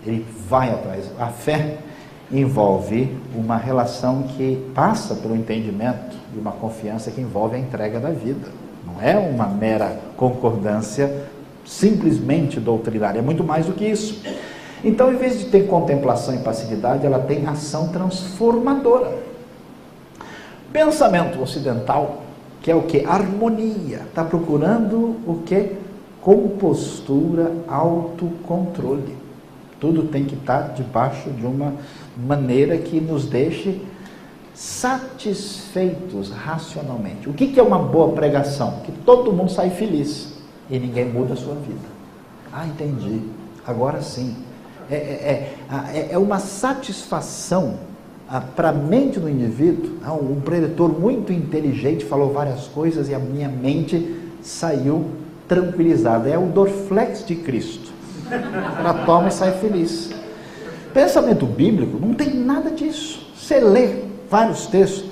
Ele vai atrás. A fé envolve uma relação que passa pelo entendimento e uma confiança que envolve a entrega da vida. Não é uma mera concordância simplesmente doutrinária, é muito mais do que isso. Então, em vez de ter contemplação e passividade, ela tem ação transformadora. Pensamento ocidental, que é o que? Harmonia. Está procurando o que? Compostura, autocontrole. Tudo tem que estar debaixo de uma maneira que nos deixe satisfeitos racionalmente. O que é uma boa pregação? Que todo mundo sai feliz e ninguém muda a sua vida. Entendi. Agora sim. É uma satisfação para a mente do indivíduo. Um preletor muito inteligente falou várias coisas e a minha mente saiu tranquilizada. É o Dorflex de Cristo. Ela toma e sai feliz. Pensamento bíblico não tem nada disso. Você lê vários textos.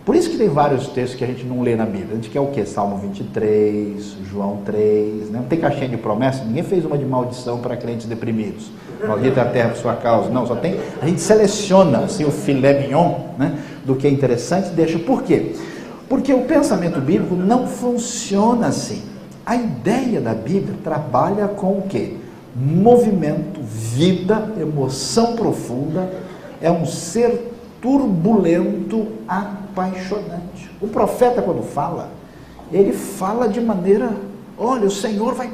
Por isso que tem vários textos que a gente não lê na Bíblia. A gente quer o quê? Salmo 23, João 3, né? Não tem caixinha de promessa. Ninguém fez uma de maldição para crentes deprimidos. Maldita a terra por sua causa. Não, só tem... A gente seleciona assim, o filé mignon, né, do que é interessante e deixa. Por quê? Porque o pensamento bíblico não funciona assim. A ideia da Bíblia trabalha com o quê? Movimento, vida, emoção profunda. É um ser turbulento, apaixonante. O profeta, quando fala, ele fala de maneira, olha, o Senhor vai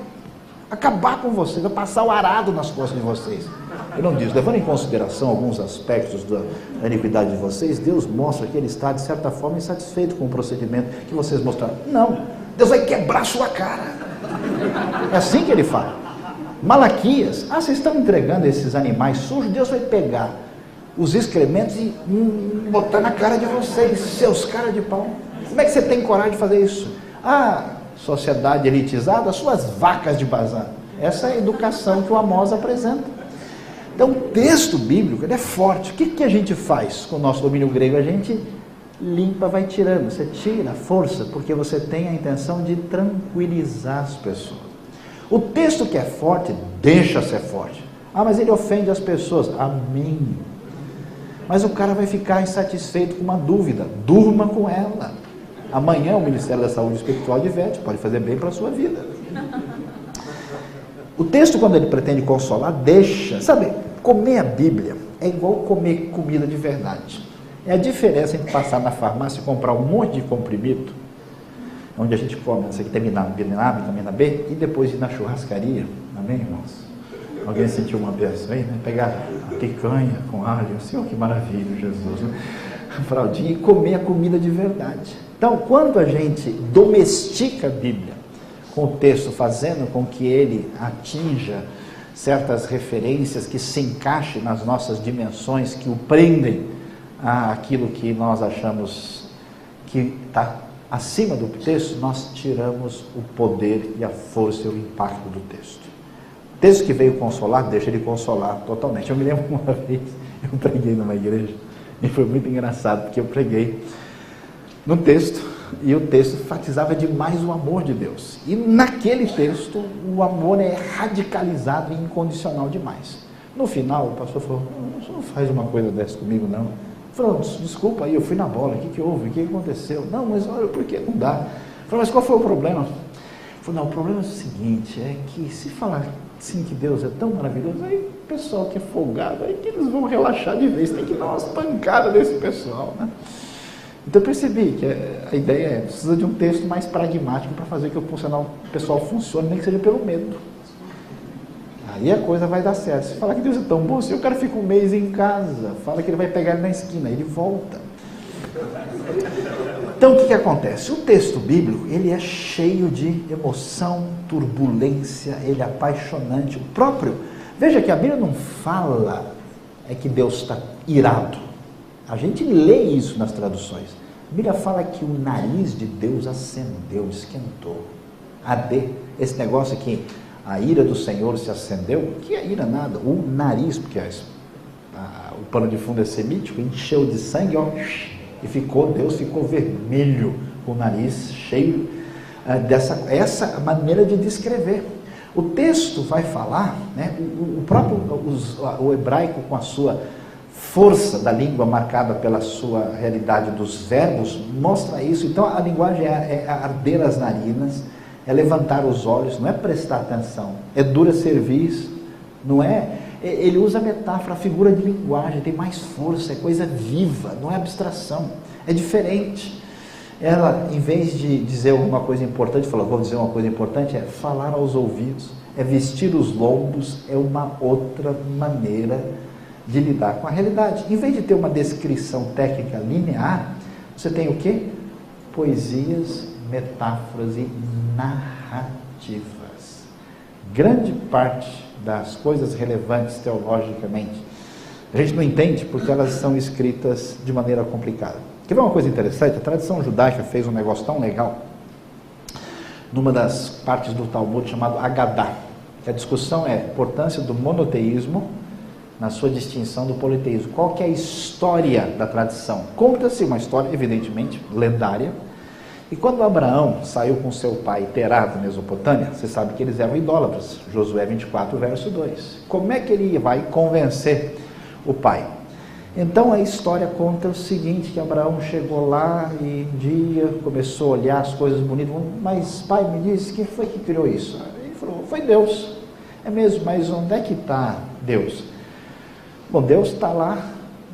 acabar com vocês, vai passar o arado nas costas de vocês. Ele não diz, levando em consideração alguns aspectos da iniquidade de vocês, Deus mostra que ele está, de certa forma, insatisfeito com o procedimento que vocês mostraram. Não, Deus vai quebrar sua cara. É assim que ele fala. Malaquias, vocês estão entregando esses animais sujos, Deus vai pegar os excrementos e botar na cara de vocês, seus caras de pau. Como é que você tem coragem de fazer isso? Sociedade elitizada, suas vacas de bazar. Essa é a educação que o Amós apresenta. Então, o texto bíblico, ele é forte. O que a gente faz com o nosso domínio grego? A gente limpa, vai tirando. Você tira a força, porque você tem a intenção de tranquilizar as pessoas. O texto que é forte, deixa ser forte. Mas ele ofende as pessoas. Amém. Mas o cara vai ficar insatisfeito com uma dúvida. Durma com ela. Amanhã o Ministério da Saúde Espiritual adverte, pode fazer bem para a sua vida. O texto, quando ele pretende consolar, deixa. Sabe, comer a Bíblia é igual comer comida de verdade. É a diferença entre passar na farmácia e comprar um monte de comprimido, onde a gente come, isso aqui tem vitamina A, vitamina B, e depois ir na churrascaria, amém, irmãos? Alguém sentiu uma bênção aí, né? Pegar a picanha com alho, assim, oh, que maravilha, Jesus, né? Fraldinha, e comer a comida de verdade. Então, quando a gente domestica a Bíblia, com o texto, fazendo com que ele atinja certas referências que se encaixem nas nossas dimensões, que o prendem àquilo que nós achamos que está acima do texto, nós tiramos o poder e a força e o impacto do texto. O texto que veio consolar, deixa ele consolar totalmente. Eu me lembro uma vez, eu preguei numa igreja, e foi muito engraçado, porque eu preguei no texto, e o texto enfatizava demais o amor de Deus. E naquele texto, o amor é radicalizado e incondicional demais. No final, o pastor falou, você não faz uma coisa dessa comigo, não. Falou, desculpa aí, eu fui na bola, o que houve? O que aconteceu? Não, mas olha, por que não dá? Falou, mas qual foi o problema? Falou, não, o problema é o seguinte, é que se falar assim que Deus é tão maravilhoso, aí o pessoal que é folgado, aí que eles vão relaxar de vez, tem que dar umas pancadas nesse pessoal, né? Então eu percebi que a ideia é, precisa de um texto mais pragmático para fazer que o pessoal funcione, nem que seja pelo medo. Aí a coisa vai dar certo. Se falar que Deus é tão bom, se o cara fica um mês em casa, fala que ele vai pegar ele na esquina, ele volta. Então o que acontece? O texto bíblico, ele é cheio de emoção, turbulência, ele é apaixonante. O próprio, veja que a Bíblia não fala que Deus está irado. A gente lê isso nas traduções. A Bíblia fala que o nariz de Deus acendeu, esquentou. Esse negócio aqui, a ira do Senhor se acendeu, que é ira nada, o nariz, porque o pano de fundo é semítico, encheu de sangue, ó, e Deus ficou vermelho, com o nariz cheio essa maneira de descrever. O texto vai falar, né, o hebraico com a sua força da língua marcada pela sua realidade dos verbos, mostra isso. Então a linguagem é arder as narinas, é levantar os olhos, não é prestar atenção, é dura cerviz, não é? Ele usa a metáfora, a figura de linguagem, tem mais força, é coisa viva, não é abstração, é diferente. Ela, em vez de dizer alguma coisa importante, falou, vou dizer uma coisa importante, é falar aos ouvidos, é vestir os lombos, é uma outra maneira de lidar com a realidade. Em vez de ter uma descrição técnica linear, você tem o quê? Poesias, metáforas e narrativas. Grande parte das coisas relevantes teologicamente, a gente não entende porque elas são escritas de maneira complicada. Quer ver uma coisa interessante? A tradição judaica fez um negócio tão legal numa das partes do Talmud chamado Agadá, que a discussão é a importância do monoteísmo na sua distinção do politeísmo. Qual que é a história da tradição? Conta-se uma história, evidentemente, lendária. E quando Abraão saiu com seu pai Terá da Mesopotâmia, você sabe que eles eram idólatras. Josué 24, verso 2. Como é que ele vai convencer o pai? Então a história conta o seguinte, que Abraão chegou lá e um dia começou a olhar as coisas bonitas. Mas pai, me diz, quem foi que criou isso? Ele falou, foi Deus. É mesmo, mas onde é que está Deus? Bom, Deus está lá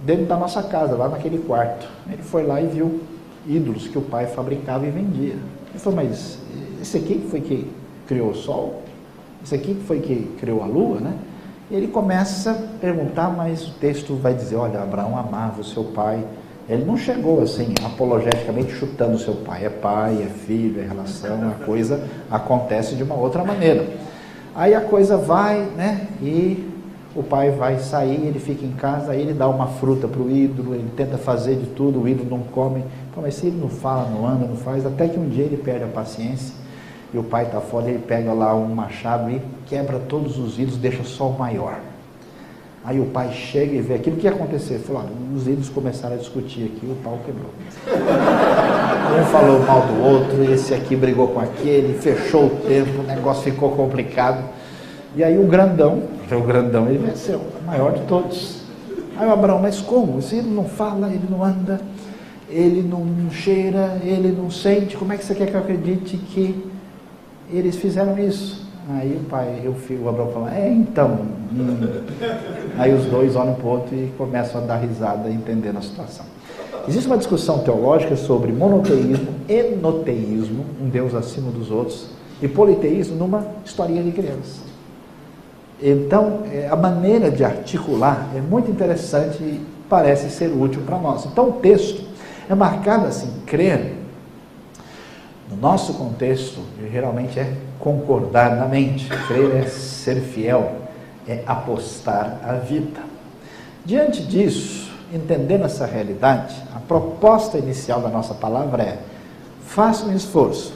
dentro da nossa casa, lá naquele quarto. Ele foi lá e viu ídolos que o pai fabricava e vendia. Ele falou, mas esse aqui foi que criou o sol? Esse aqui foi que criou a lua, né? E ele começa a perguntar, mas o texto vai dizer, olha, Abraão amava o seu pai. Ele não chegou assim, apologeticamente chutando o seu pai. É pai, é filho, é relação, a coisa acontece de uma outra maneira. Aí a coisa vai, né? E o pai vai sair, ele fica em casa, aí ele dá uma fruta para o ídolo, ele tenta fazer de tudo, o ídolo não come. Mas se ele não fala, não anda, não faz, até que um dia ele perde a paciência, e o pai está fora, ele pega lá um machado e quebra todos os ídolos, deixa só o maior. Aí o pai chega e vê aquilo, o que ia acontecer? Ele falou, os ídolos começaram a discutir aqui, o pau quebrou. Um falou mal do outro, esse aqui brigou com aquele, fechou o tempo, o negócio ficou complicado. E aí o grandão ele venceu, o maior de todos. Aí o Abraão, mas como? Esse ídolo não fala, ele não anda, ele não cheira, ele não sente, como é que você quer que eu acredite que eles fizeram isso? Aí o pai e o filho, o Abraão falam, então. Aí os dois olham para o outro e começam a dar risada, entendendo a situação. Existe uma discussão teológica sobre monoteísmo, enoteísmo, um Deus acima dos outros, e politeísmo numa historinha de criança. Então, a maneira de articular é muito interessante e parece ser útil para nós. Então, o texto é marcado assim, crer, no nosso contexto, geralmente é concordar na mente, crer é ser fiel, é apostar a vida. Diante disso, entendendo essa realidade, a proposta inicial da nossa palavra é: faça um esforço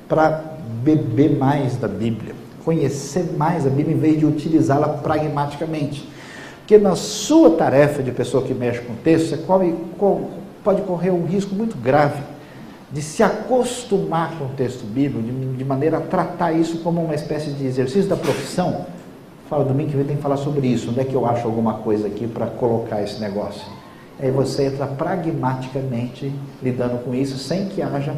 para beber mais da Bíblia, conhecer mais a Bíblia, em vez de utilizá-la pragmaticamente. Porque na sua tarefa de pessoa que mexe com o texto, você pode correr um risco muito grave de se acostumar com o texto bíblico, de maneira a tratar isso como uma espécie de exercício da profissão. Fala, domingo que vem tem que falar sobre isso, onde é que eu acho alguma coisa aqui para colocar esse negócio? Aí você entra pragmaticamente lidando com isso, sem que haja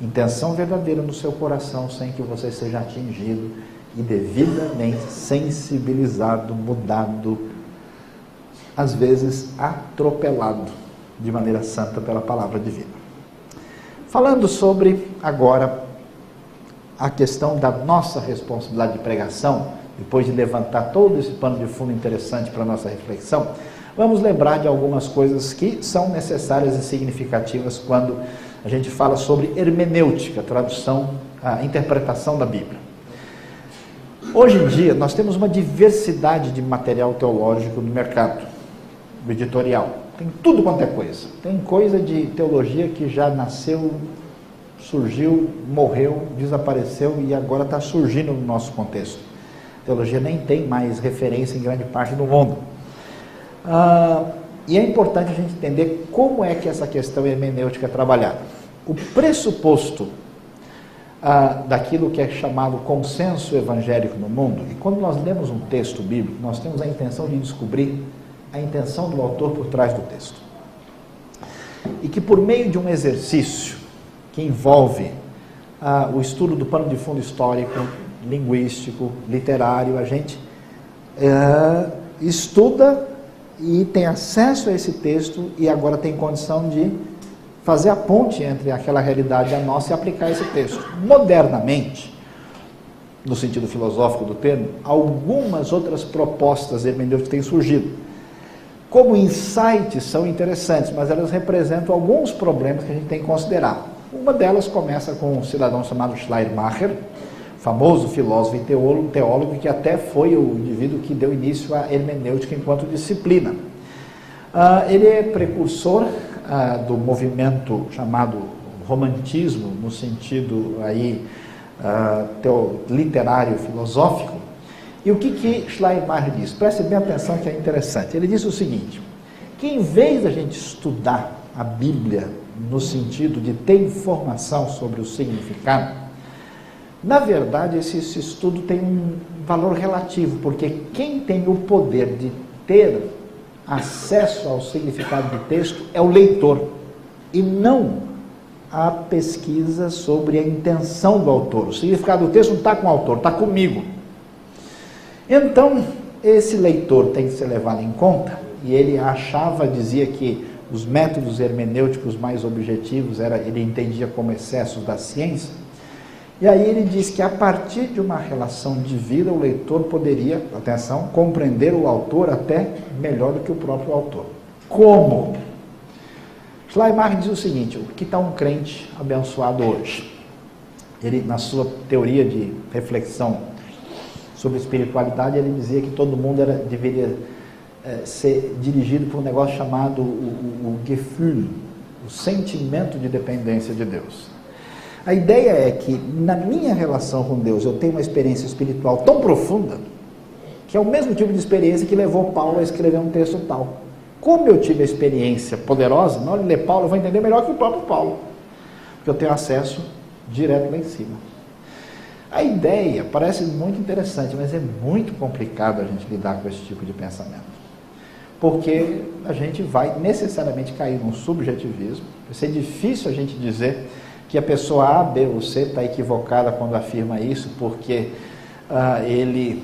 intenção verdadeira no seu coração, sem que você seja atingido e devidamente sensibilizado, mudado, às vezes atropelado de maneira santa pela palavra divina. Falando sobre, agora, a questão da nossa responsabilidade de pregação, depois de levantar todo esse pano de fundo interessante para a nossa reflexão, vamos lembrar de algumas coisas que são necessárias e significativas quando a gente fala sobre hermenêutica, tradução, a interpretação da Bíblia. Hoje em dia, nós temos uma diversidade de material teológico no mercado, no editorial. Tem tudo quanto é coisa. Tem coisa de teologia que já nasceu, surgiu, morreu, desapareceu e agora está surgindo no nosso contexto. A teologia nem tem mais referência em grande parte do mundo. E é importante a gente entender como é que essa questão hermenêutica é trabalhada. O pressuposto daquilo que é chamado consenso evangélico no mundo, e quando nós lemos um texto bíblico, nós temos a intenção de descobrir a intenção do autor por trás do texto. E que por meio de um exercício que envolve o estudo do pano de fundo histórico, linguístico, literário, a gente estuda e tem acesso a esse texto e agora tem condição de fazer a ponte entre aquela realidade e a nossa e aplicar esse texto. Modernamente, no sentido filosófico do termo, algumas outras propostas hermenêuticas têm surgido. Como insights são interessantes, mas elas representam alguns problemas que a gente tem que considerar. Uma delas começa com um cidadão chamado Schleiermacher, famoso filósofo e teólogo, que até foi o indivíduo que deu início à hermenêutica enquanto disciplina. Ele é precursor do movimento chamado romantismo, no sentido aí, literário, filosófico. E o que Schleiermacher diz? Preste bem atenção que é interessante. Ele diz o seguinte, que em vez da gente estudar a Bíblia no sentido de ter informação sobre o significado, na verdade esse estudo tem um valor relativo, porque quem tem o poder de ter acesso ao significado do texto é o leitor, e não a pesquisa sobre a intenção do autor. O significado do texto não está com o autor, está comigo. Então, esse leitor tem que ser levado em conta, e ele dizia que os métodos hermenêuticos mais objetivos, ele entendia como excessos da ciência, e aí ele diz que a partir de uma relação de vida, o leitor poderia, atenção, compreender o autor até melhor do que o próprio autor. Como? Schleiermacher diz o seguinte, o que está um crente abençoado hoje? Ele, na sua teoria de reflexão sobre espiritualidade, ele dizia que todo mundo deveria ser dirigido por um negócio chamado o Gefühl, o sentimento de dependência de Deus. A ideia é que na minha relação com Deus eu tenho uma experiência espiritual tão profunda que é o mesmo tipo de experiência que levou Paulo a escrever um texto tal. Como eu tive a experiência poderosa, na hora de ler Paulo eu vou entender melhor que o próprio Paulo, porque eu tenho acesso direto lá em cima. A ideia parece muito interessante, mas é muito complicado a gente lidar com esse tipo de pensamento, porque a gente vai necessariamente cair num subjetivismo. Vai ser difícil a gente dizer que a pessoa A, B ou C está equivocada quando afirma isso, porque ele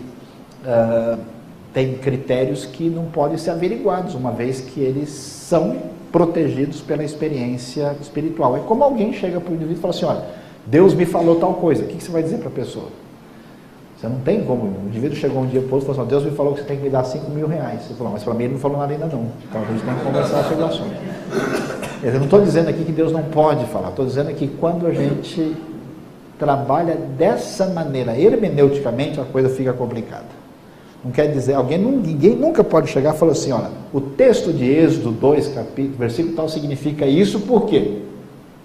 tem critérios que não podem ser averiguados, uma vez que eles são protegidos pela experiência espiritual. É como alguém chega para o indivíduo e fala assim, olha, Deus me falou tal coisa, o que você vai dizer para a pessoa? Você não tem como, o indivíduo chegou um dia para o outro e falou assim, Deus me falou que você tem que me dar 5 mil reais. Você falou, mas para mim ele não falou nada ainda não, então a gente tem que conversar sobre o assunto. Eu não estou dizendo aqui que Deus não pode falar, estou dizendo que quando a gente trabalha dessa maneira, hermeneuticamente, a coisa fica complicada. Não quer dizer, ninguém nunca pode chegar e falar assim, olha, o texto de Êxodo 2, capítulo, versículo tal, significa isso por quê?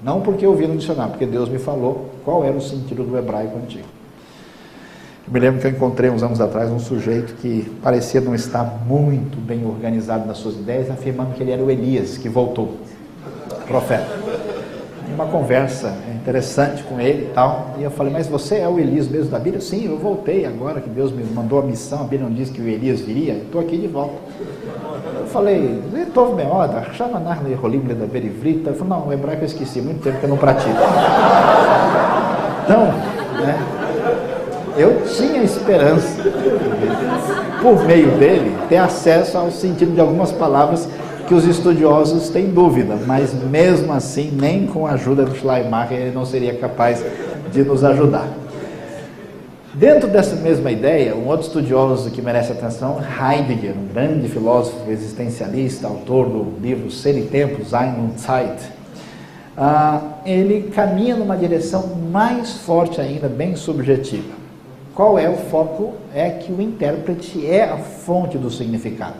Não porque eu vi no dicionário, porque Deus me falou qual era o sentido do hebraico antigo. Eu me lembro que eu encontrei uns anos atrás um sujeito que parecia não estar muito bem organizado nas suas ideias, afirmando que ele era o Elias, que voltou, profeta. Uma conversa interessante com ele e tal, e eu falei, mas você é o Elias mesmo da Bíblia? Sim, eu voltei agora que Deus me mandou a missão, a Bíblia não disse que o Elias viria, estou aqui de volta. Eu falei, Tov Meoda, Shamanar Leholim Ledaverivrita. Eu falei, não, o hebraico eu esqueci, muito tempo que eu não pratico. Então, né, eu tinha esperança, por meio dele, ter acesso ao sentido de algumas palavras que os estudiosos têm dúvida, mas mesmo assim, nem com a ajuda do Schleiermacher, ele não seria capaz de nos ajudar. Dentro dessa mesma ideia, um outro estudioso que merece atenção, Heidegger, um grande filósofo existencialista, autor do livro Ser e Tempo, Sein und Zeit, ele caminha numa direção mais forte ainda, bem subjetiva. Qual é o foco? É que o intérprete é a fonte do significado.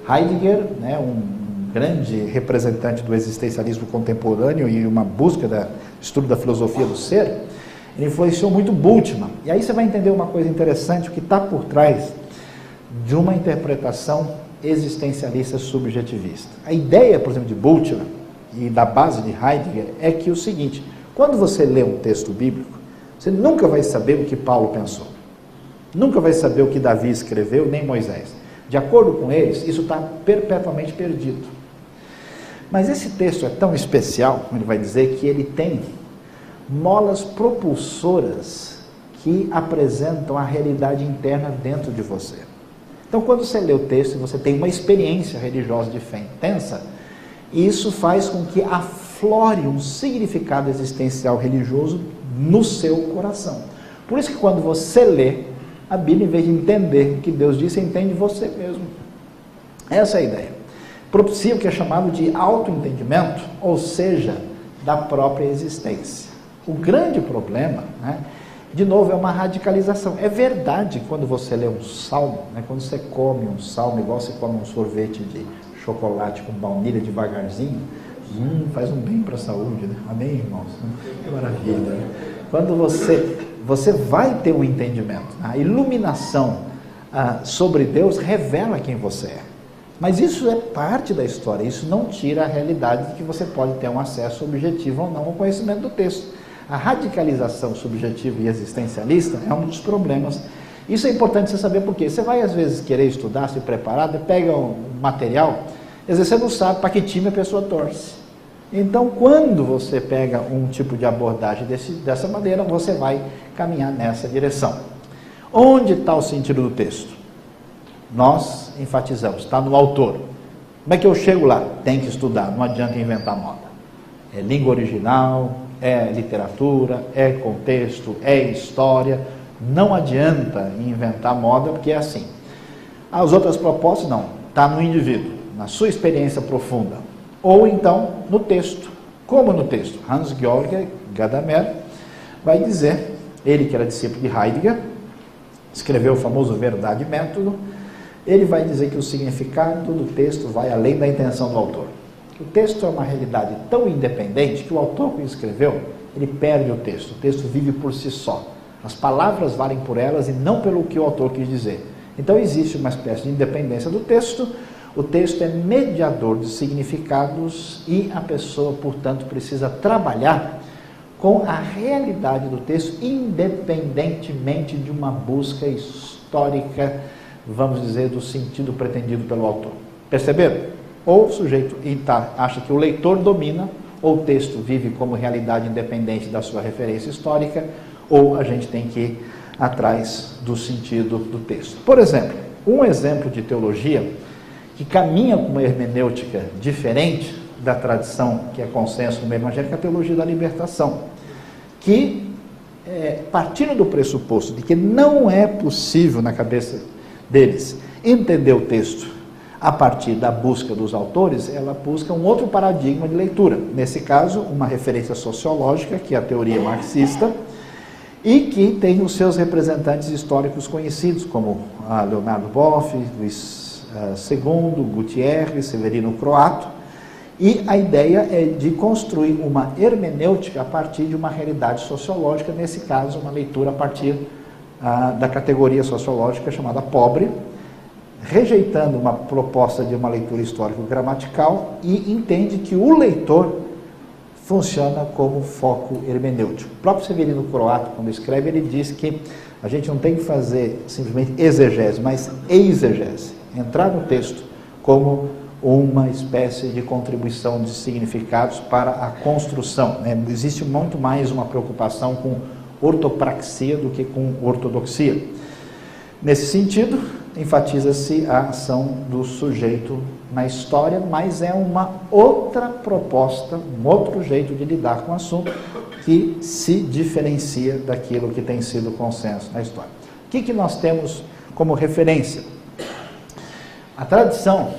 Heidegger, né, um grande representante do existencialismo contemporâneo e uma busca do estudo da filosofia do ser, ele influenciou muito Bultmann. E aí você vai entender uma coisa interessante, o que está por trás de uma interpretação existencialista subjetivista. A ideia, por exemplo, de Bultmann e da base de Heidegger é que o seguinte, quando você lê um texto bíblico, você nunca vai saber o que Paulo pensou, nunca vai saber o que Davi escreveu, nem Moisés. De acordo com eles, isso está perpetuamente perdido. Mas esse texto é tão especial, como ele vai dizer, que ele tem molas propulsoras que apresentam a realidade interna dentro de você. Então, quando você lê o texto e você tem uma experiência religiosa de fé intensa, isso faz com que aflore um significado existencial religioso no seu coração. Por isso que quando você lê a Bíblia, em vez de entender o que Deus disse, entende você mesmo. Essa é a ideia. Propicia o que é chamado de autoentendimento, ou seja, da própria existência. O grande problema, né, de novo, é uma radicalização. É verdade, quando você lê um salmo, né, quando você come um salmo, igual você come um sorvete de chocolate com baunilha devagarzinho, faz um bem para a saúde, né? Amém, irmãos? Que maravilha, né? Quando você vai ter um entendimento, a iluminação sobre Deus revela quem você é. Mas isso é parte da história, isso não tira a realidade de que você pode ter um acesso objetivo ou não ao conhecimento do texto. A radicalização subjetiva e existencialista é um dos problemas. Isso é importante você saber porque você vai às vezes querer estudar, se preparar, pega um material, às vezes você não sabe para que time a pessoa torce. Então, quando você pega um tipo de abordagem dessa maneira, você vai caminhar nessa direção. Onde está o sentido do texto? Nós enfatizamos, está no autor. Como é que eu chego lá? Tem que estudar, não adianta inventar moda. É língua original, é literatura, é contexto, é história. Não adianta inventar moda, porque é assim. As outras propostas não, está no indivíduo, na sua experiência profunda. Ou então no texto. Como no texto? Hans-Georg Gadamer vai dizer, ele que era discípulo de Heidegger, escreveu o famoso Verdade e Método, ele vai dizer que o significado do texto vai além da intenção do autor. O texto é uma realidade tão independente que o autor que escreveu, ele perde o texto vive por si só. As palavras valem por elas e não pelo que o autor quis dizer. Então existe uma espécie de independência do texto, o texto é mediador de significados e a pessoa, portanto, precisa trabalhar com a realidade do texto, independentemente de uma busca histórica, vamos dizer, do sentido pretendido pelo autor. Perceberam? Ou o sujeito acha que o leitor domina, ou o texto vive como realidade independente da sua referência histórica, ou a gente tem que atrás do sentido do texto. Por exemplo, um exemplo de teologia que caminha com uma hermenêutica diferente da tradição que é consenso no meio evangélico é a teologia da libertação, que, partindo do pressuposto de que não é possível na cabeça deles entender o texto a partir da busca dos autores, ela busca um outro paradigma de leitura, nesse caso uma referência sociológica, que é a teoria marxista, e que tem os seus representantes históricos conhecidos, como Leonardo Boff, Luiz II, Gutierrez, Severino Croato, e a ideia é de construir uma hermenêutica a partir de uma realidade sociológica, nesse caso uma leitura a partir da categoria sociológica chamada pobre, rejeitando uma proposta de uma leitura histórico-gramatical, e entende que o leitor funciona como foco hermenêutico. O próprio Severino Croato, quando escreve, ele diz que a gente não tem que fazer simplesmente exegese, mas exegese, entrar no texto como uma espécie de contribuição de significados para a construção. Existe muito mais uma preocupação com ortopraxia do que com ortodoxia. Nesse sentido, enfatiza-se a ação do sujeito na história, mas é uma outra proposta, um outro jeito de lidar com o assunto que se diferencia daquilo que tem sido consenso na história. O que nós temos como referência? A tradição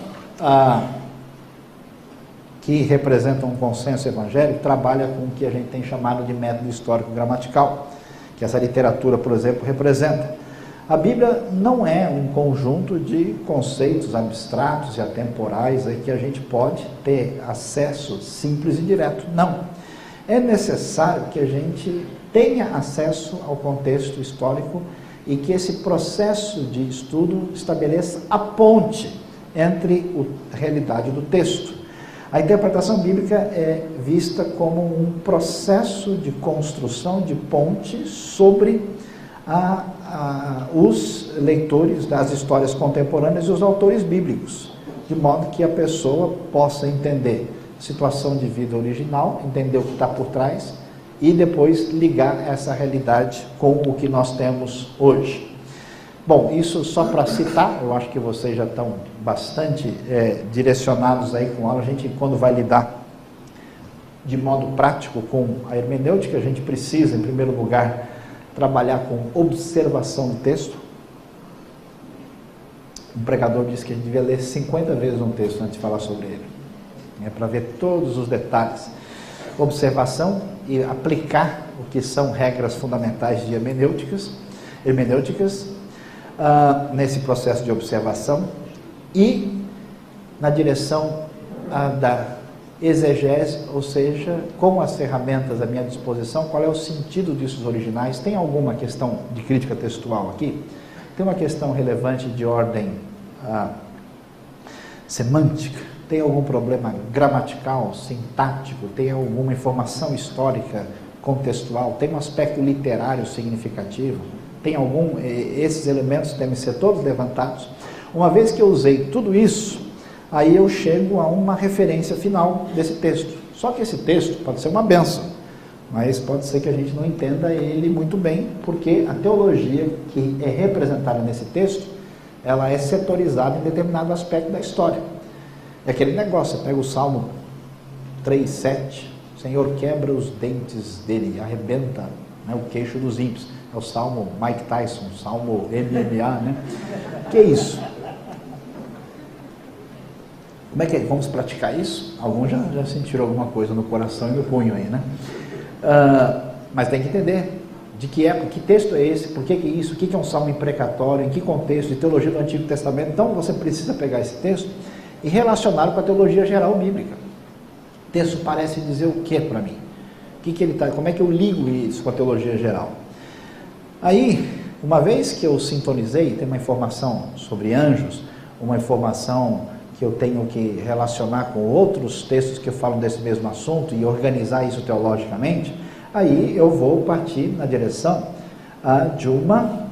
que representa um consenso evangélico trabalha com o que a gente tem chamado de método histórico-gramatical, que essa literatura, por exemplo, representa. A Bíblia não é um conjunto de conceitos abstratos e atemporais aí que a gente pode ter acesso simples e direto. Não. É necessário que a gente tenha acesso ao contexto histórico e que esse processo de estudo estabeleça a ponte entre a realidade do texto. A interpretação bíblica é vista como um processo de construção de ponte sobre os leitores das histórias contemporâneas e os autores bíblicos, de modo que a pessoa possa entender a situação de vida original, entender o que está por trás e depois ligar essa realidade com o que nós temos hoje. Bom, isso só para citar, eu acho que vocês já estão bastante direcionados aí com ela. A gente, quando vai lidar de modo prático com a hermenêutica, a gente precisa, em primeiro lugar, trabalhar com observação do texto. Um pregador disse que a gente devia ler 50 vezes um texto antes de falar sobre ele, para ver todos os detalhes. Observação e aplicar o que são regras fundamentais de hermenêuticas, nesse processo de observação e na direção da exegese, ou seja, com as ferramentas à minha disposição, qual é o sentido disso originais. Tem alguma questão de crítica textual aqui? Tem uma questão relevante de ordem semântica? Tem algum problema gramatical, sintático? Tem alguma informação histórica contextual? Tem um aspecto literário significativo? Tem esses elementos devem ser todos levantados. Uma vez que eu usei tudo isso, aí eu chego a uma referência final desse texto. Só que esse texto pode ser uma bênção, mas pode ser que a gente não entenda ele muito bem, porque a teologia que é representada nesse texto, ela é setorizada em determinado aspecto da história. É aquele negócio, você pega o Salmo 3:7, o Senhor quebra os dentes dele, arrebenta o queixo dos ímpios. É o Salmo Mike Tyson, o Salmo MMA, né? Que é isso? Como é que é? Vamos praticar isso? Alguns já sentiram alguma coisa no coração e no punho aí, né? Mas tem que entender de que texto é esse, por que é isso, o que é um salmo imprecatório, em que contexto, de teologia do Antigo Testamento. Então você precisa pegar esse texto e relacioná-lo com a teologia geral bíblica. O texto parece dizer o que para mim? Como é que eu ligo isso com a teologia geral? Aí, uma vez que eu sintonizei, tem uma informação sobre anjos, uma informação que eu tenho que relacionar com outros textos que falam desse mesmo assunto e organizar isso teologicamente, aí eu vou partir na direção de uma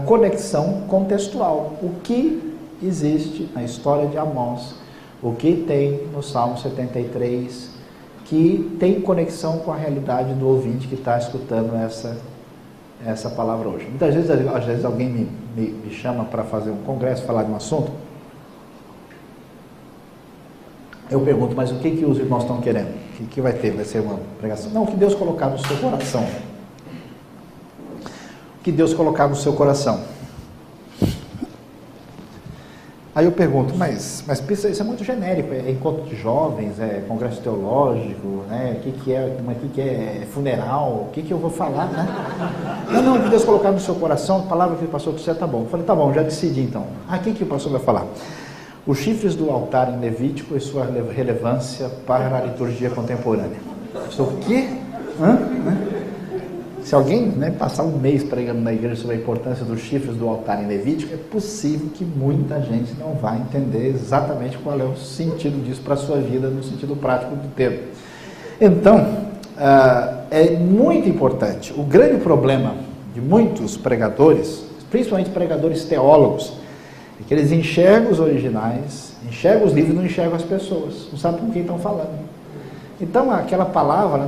conexão contextual. O que existe na história de Amós, o que tem no Salmo 73, que tem conexão com a realidade do ouvinte que está escutando essa palavra hoje. Muitas vezes, às vezes alguém me chama para fazer um congresso, falar de um assunto. Eu pergunto, mas o que os irmãos estão querendo? O que vai ter? Vai ser uma pregação? Não, o que Deus colocar no seu coração. O que Deus colocar no seu coração. Aí eu pergunto, mas isso é muito genérico, é encontro de jovens, é congresso teológico, né? O que é funeral, o que eu vou falar, né? Não, o que Deus colocar no seu coração, a palavra que ele passou para você, tá bom. Eu falei, tá bom, já decidi então. O que o pastor vai falar? Os chifres do altar em Levítico e sua relevância para a liturgia contemporânea. O quê? Se alguém passar um mês pregando na igreja sobre a importância dos chifres do altar em Levítico, é possível que muita gente não vai entender exatamente qual é o sentido disso para a sua vida, no sentido prático do termo. Então, é muito importante. O grande problema de muitos pregadores, principalmente pregadores teólogos, é que eles enxergam os originais, enxergam os livros e não enxergam as pessoas, não sabem com quem estão falando. Então, aquela palavra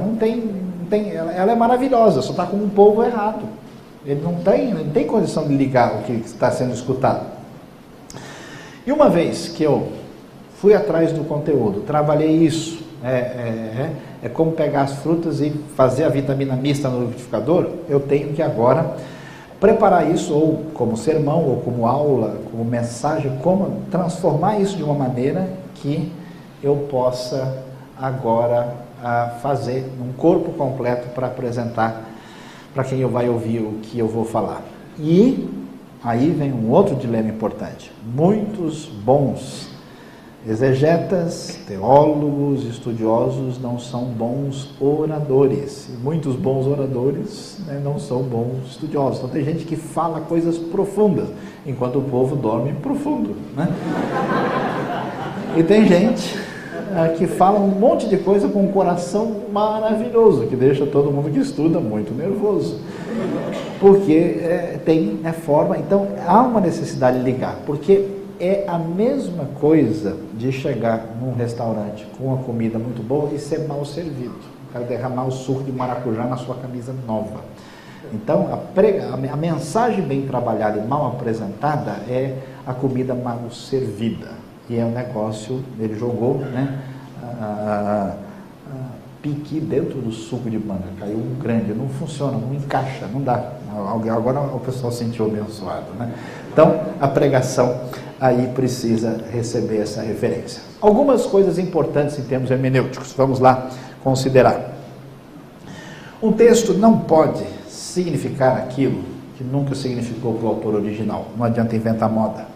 ela é maravilhosa, só está com um povo errado. Ele não tem condição de ligar o que está sendo escutado. E uma vez que eu fui atrás do conteúdo, trabalhei isso, é como pegar as frutas e fazer a vitamina mista no liquidificador, eu tenho que agora preparar isso, ou como sermão, ou como aula, como mensagem, como transformar isso de uma maneira que eu possa agora fazer um corpo completo para apresentar para quem vai ouvir o que eu vou falar. E aí vem um outro dilema importante. Muitos bons exegetas, teólogos, estudiosos não são bons oradores. E muitos bons oradores não são bons estudiosos. Então tem gente que fala coisas profundas, enquanto o povo dorme profundo, né? E tem gente que fala um monte de coisa com um coração maravilhoso, que deixa todo mundo que estuda muito nervoso. Porque tem forma. Então há uma necessidade de ligar, porque é a mesma coisa de chegar num restaurante com uma comida muito boa e ser mal servido. O cara derramar o suco de maracujá na sua camisa nova. Então, a mensagem bem trabalhada e mal apresentada é a comida mal servida. E é um negócio, ele jogou, piqui dentro do suco de manga, caiu um grande, não funciona, não encaixa, não dá. Agora o pessoal se sentiu abençoado, né? Então, a pregação aí precisa receber essa referência. Algumas coisas importantes em termos hermenêuticos, vamos lá considerar. Um texto não pode significar aquilo que nunca significou para o autor original, não adianta inventar moda.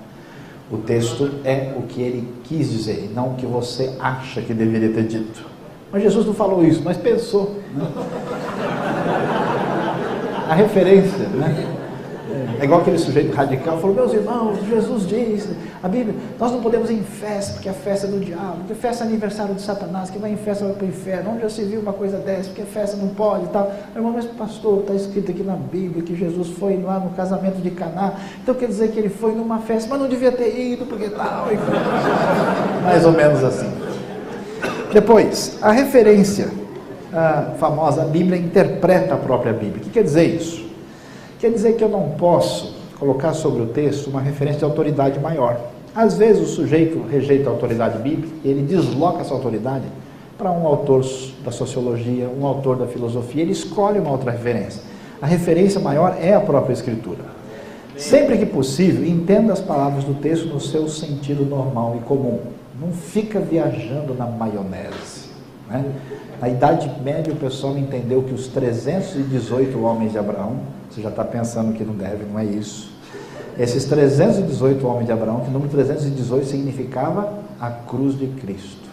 O texto é o que ele quis dizer, não o que você acha que deveria ter dito. Mas Jesus não falou isso, mas pensou, né? A referência, né? É igual aquele sujeito radical, falou, meus irmãos, Jesus disse, a Bíblia, nós não podemos ir em festa, porque a festa é do diabo, porque festa é aniversário de Satanás, que vai em festa vai para o inferno, onde já se viu uma coisa dessa, porque festa não pode e tal. Irmão, mas pastor, está escrito aqui na Bíblia que Jesus foi lá no casamento de Caná, então quer dizer que ele foi numa festa, mas não devia ter ido, porque tal, mais ou menos assim. Depois, a referência famosa, a Bíblia interpreta a própria Bíblia. O que quer dizer isso? Quer dizer que eu não posso colocar sobre o texto uma referência de autoridade maior. Às vezes o sujeito rejeita a autoridade bíblica e ele desloca essa autoridade para um autor da sociologia, um autor da filosofia, ele escolhe uma outra referência. A referência maior é a própria Escritura. Sempre que possível, entenda as palavras do texto no seu sentido normal e comum. Não fica viajando na maionese, né? Na Idade Média o pessoal entendeu que os 318 homens de Abraão, você já está pensando que não deve, não é isso. Esses 318 homens de Abraão, que o número 318 significava a cruz de Cristo,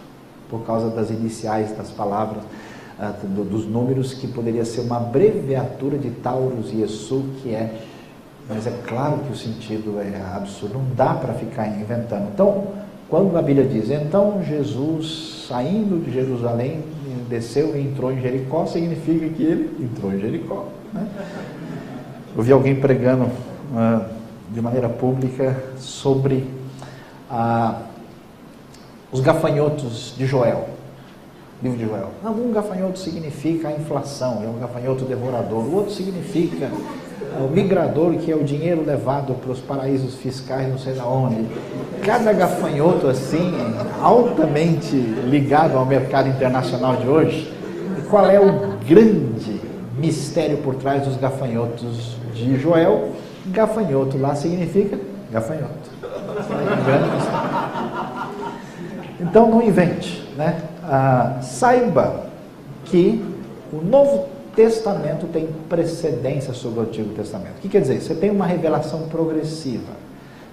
por causa das iniciais das palavras, dos números, que poderia ser uma abreviatura de Taurus e Iesu, que é, mas é claro que o sentido é absurdo, não dá para ficar inventando. Então, quando a Bíblia diz, então Jesus, saindo de Jerusalém, desceu e entrou em Jericó, significa que ele entrou em Jericó, né? Eu vi alguém pregando de maneira pública sobre os gafanhotos de Joel, livro de Joel. Um gafanhoto significa a inflação, é um gafanhoto devorador, o outro significa o migrador, que é o dinheiro levado para os paraísos fiscais, não sei de onde. Cada gafanhoto assim, altamente ligado ao mercado internacional de hoje. E qual é o grande mistério por trás dos gafanhotos de Joel? Gafanhoto lá significa gafanhoto. Então não invente, né? Saiba que o Novo Testamento tem precedência sobre o Antigo Testamento. O que quer dizer? Você tem uma revelação progressiva,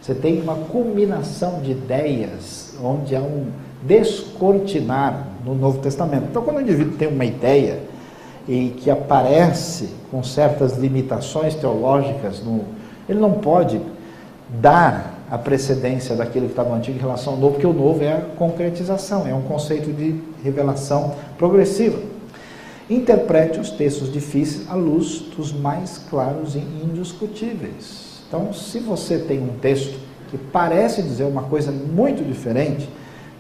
você tem uma culminação de ideias, onde há um descortinar no Novo Testamento. Então, quando o indivíduo tem uma ideia e que aparece com certas limitações teológicas, ele não pode dar a precedência daquilo que está no Antigo em relação ao Novo, porque o Novo é a concretização, é um conceito de revelação progressiva. Interprete os textos difíceis à luz dos mais claros e indiscutíveis. Então, se você tem um texto que parece dizer uma coisa muito diferente,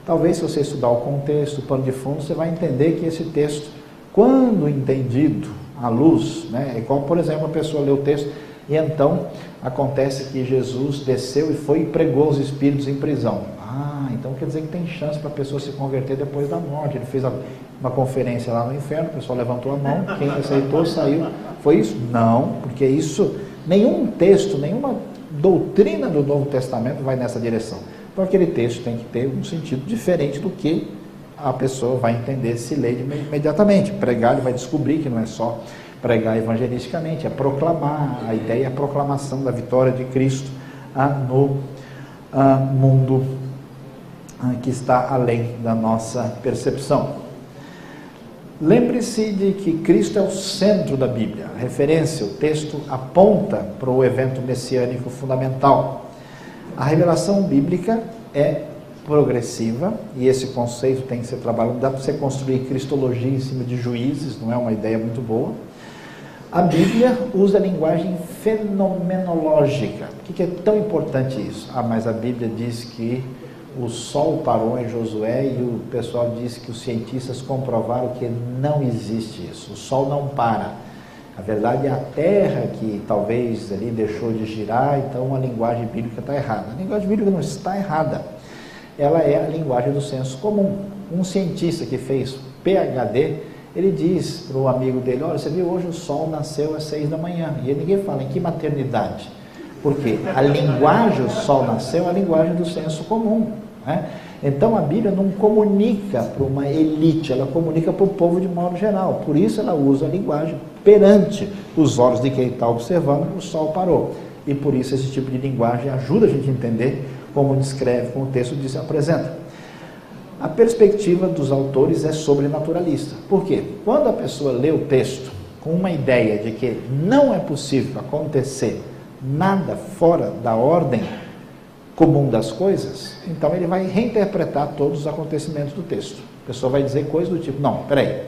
talvez se você estudar o contexto, o pano de fundo, você vai entender que esse texto, quando entendido à luz, né, é igual, por exemplo, a pessoa lê o texto e então acontece que Jesus desceu e foi e pregou os espíritos em prisão. Então quer dizer que tem chance para a pessoa se converter depois da morte. Ele fez uma conferência lá no inferno, o pessoal levantou a mão, quem aceitou saiu. Foi isso? Não, porque isso, nenhum texto, nenhuma doutrina do Novo Testamento vai nessa direção. Então aquele texto tem que ter um sentido diferente do que a pessoa vai entender se ler imediatamente. Pregar, ele vai descobrir que não é só pregar evangelisticamente, é proclamar, a ideia é a proclamação da vitória de Cristo no mundo que está além da nossa percepção. Lembre-se de que Cristo é o centro da Bíblia. A referência, o texto aponta para o evento messiânico fundamental. A revelação bíblica é progressiva, e esse conceito tem que ser trabalhado. Dá para você construir cristologia em cima de Juízes, não é uma ideia muito boa. A Bíblia usa a linguagem fenomenológica. Por que é tão importante isso? Mas a Bíblia diz que o sol parou em Josué e o pessoal disse que os cientistas comprovaram que não existe isso. O sol não para. A verdade é a terra que talvez ali deixou de girar, então a linguagem bíblica está errada. A linguagem bíblica não está errada. Ela é a linguagem do senso comum. Um cientista que fez PhD, ele diz para o amigo dele, olha, você viu, hoje o sol nasceu às 6 da manhã. E ninguém fala, em que maternidade? Porque a linguagem, o sol nasceu, é a linguagem do senso comum, né? Então a Bíblia não comunica para uma elite, ela comunica para o povo de modo geral. Por isso ela usa a linguagem perante os olhos de quem está observando, o sol parou. E por isso esse tipo de linguagem ajuda a gente a entender como descreve, como o texto diz, apresenta. A perspectiva dos autores é sobrenaturalista. Por quê? Quando a pessoa lê o texto com uma ideia de que não é possível acontecer nada fora da ordem comum das coisas, então ele vai reinterpretar todos os acontecimentos do texto. A pessoa vai dizer coisas do tipo, não, peraí,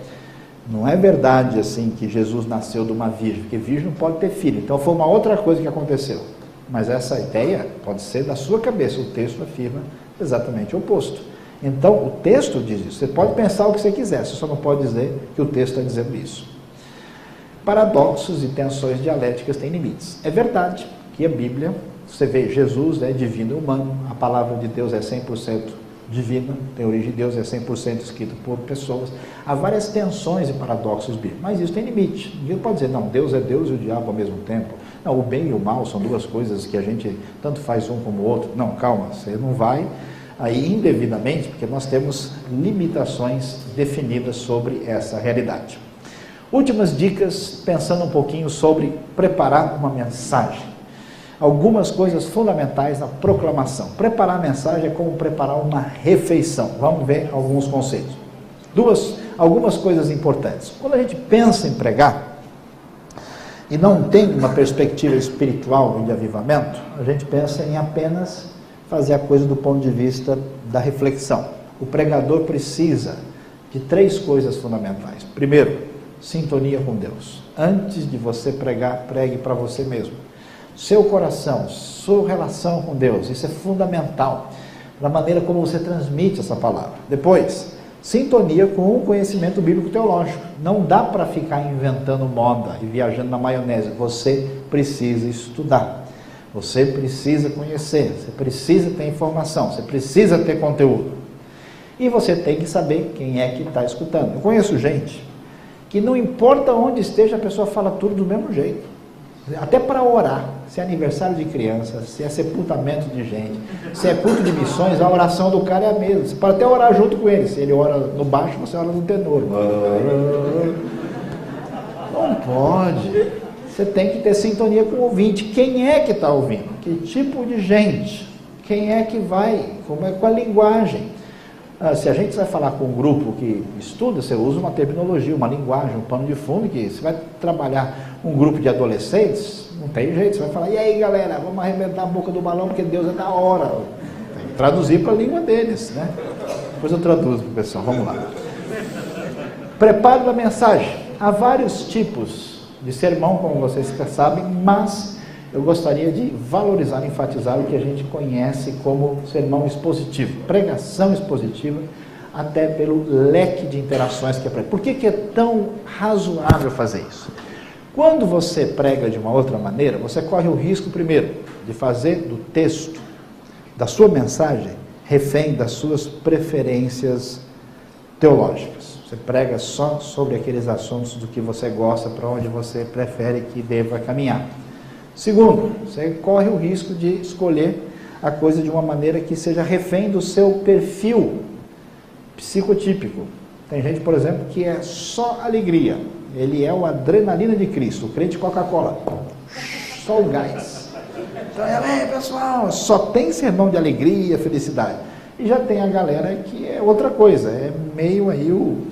não é verdade assim que Jesus nasceu de uma virgem, porque virgem não pode ter filho, então foi uma outra coisa que aconteceu. Mas essa ideia pode ser da sua cabeça, o texto afirma exatamente o oposto. Então o texto diz isso, você pode pensar o que você quiser, você só não pode dizer que o texto está dizendo isso. Paradoxos e tensões dialéticas têm limites. É verdade que a Bíblia, você vê, Jesus é divino e humano, a palavra de Deus é 100% divina, tem origem de Deus, é 100% escrita por pessoas. Há várias tensões e paradoxos bíblicos, mas isso tem limite. Ninguém pode dizer, não, Deus é Deus e o diabo ao mesmo tempo. Não, o bem e o mal são duas coisas que a gente tanto faz um como o outro. Não, calma, você não vai aí indevidamente, porque nós temos limitações definidas sobre essa realidade. Últimas dicas, pensando um pouquinho sobre preparar uma mensagem. Algumas coisas fundamentais na proclamação. Preparar a mensagem é como preparar uma refeição. Vamos ver alguns conceitos. Algumas coisas importantes. Quando a gente pensa em pregar e não tem uma perspectiva espiritual de avivamento, a gente pensa em apenas fazer a coisa do ponto de vista da reflexão. O pregador precisa de 3 coisas fundamentais. Primeiro, sintonia com Deus. Antes de você pregar, pregue para você mesmo. Seu coração, sua relação com Deus, isso é fundamental na maneira como você transmite essa palavra. Depois, sintonia com o conhecimento bíblico teológico. Não dá para ficar inventando moda e viajando na maionese. Você precisa estudar, você precisa conhecer, você precisa ter informação, você precisa ter conteúdo. E você tem que saber quem é que está escutando. Eu conheço gente que não importa onde esteja, a pessoa fala tudo do mesmo jeito. Até para orar, se é aniversário de criança, se é sepultamento de gente, se é culto de missões, a oração do cara é a mesma. Você pode até orar junto com ele. Se ele ora no baixo, você ora no tenor. Não pode. Você tem que ter sintonia com o ouvinte. Quem é que está ouvindo? Que tipo de gente? Quem é que vai? Como é com a linguagem? Se a gente vai falar com um grupo que estuda, você usa uma terminologia, uma linguagem, um pano de fundo, que você vai trabalhar um grupo de adolescentes, não tem jeito, você vai falar, e aí galera, vamos arrebentar a boca do balão, porque Deus é da hora. Tem que traduzir para a língua deles, né? Depois eu traduzo para o pessoal, vamos lá. Preparo da mensagem. Há vários tipos de sermão, como vocês sabem, mas eu gostaria de valorizar, enfatizar o que a gente conhece como sermão expositivo, pregação expositiva, até pelo leque de interações que é prega. Por que é tão razoável fazer isso? Quando você prega de uma outra maneira, você corre o risco, primeiro, de fazer do texto, da sua mensagem, refém das suas preferências teológicas. Você prega só sobre aqueles assuntos do que você gosta, para onde você prefere que deva caminhar. Segundo, você corre o risco de escolher a coisa de uma maneira que seja refém do seu perfil psicotípico. Tem gente, por exemplo, que é só alegria. Ele é o adrenalina de Cristo, o crente Coca-Cola. Só o gás. Então, pessoal, só tem sermão de alegria, felicidade. E já tem a galera que é outra coisa, é meio aí o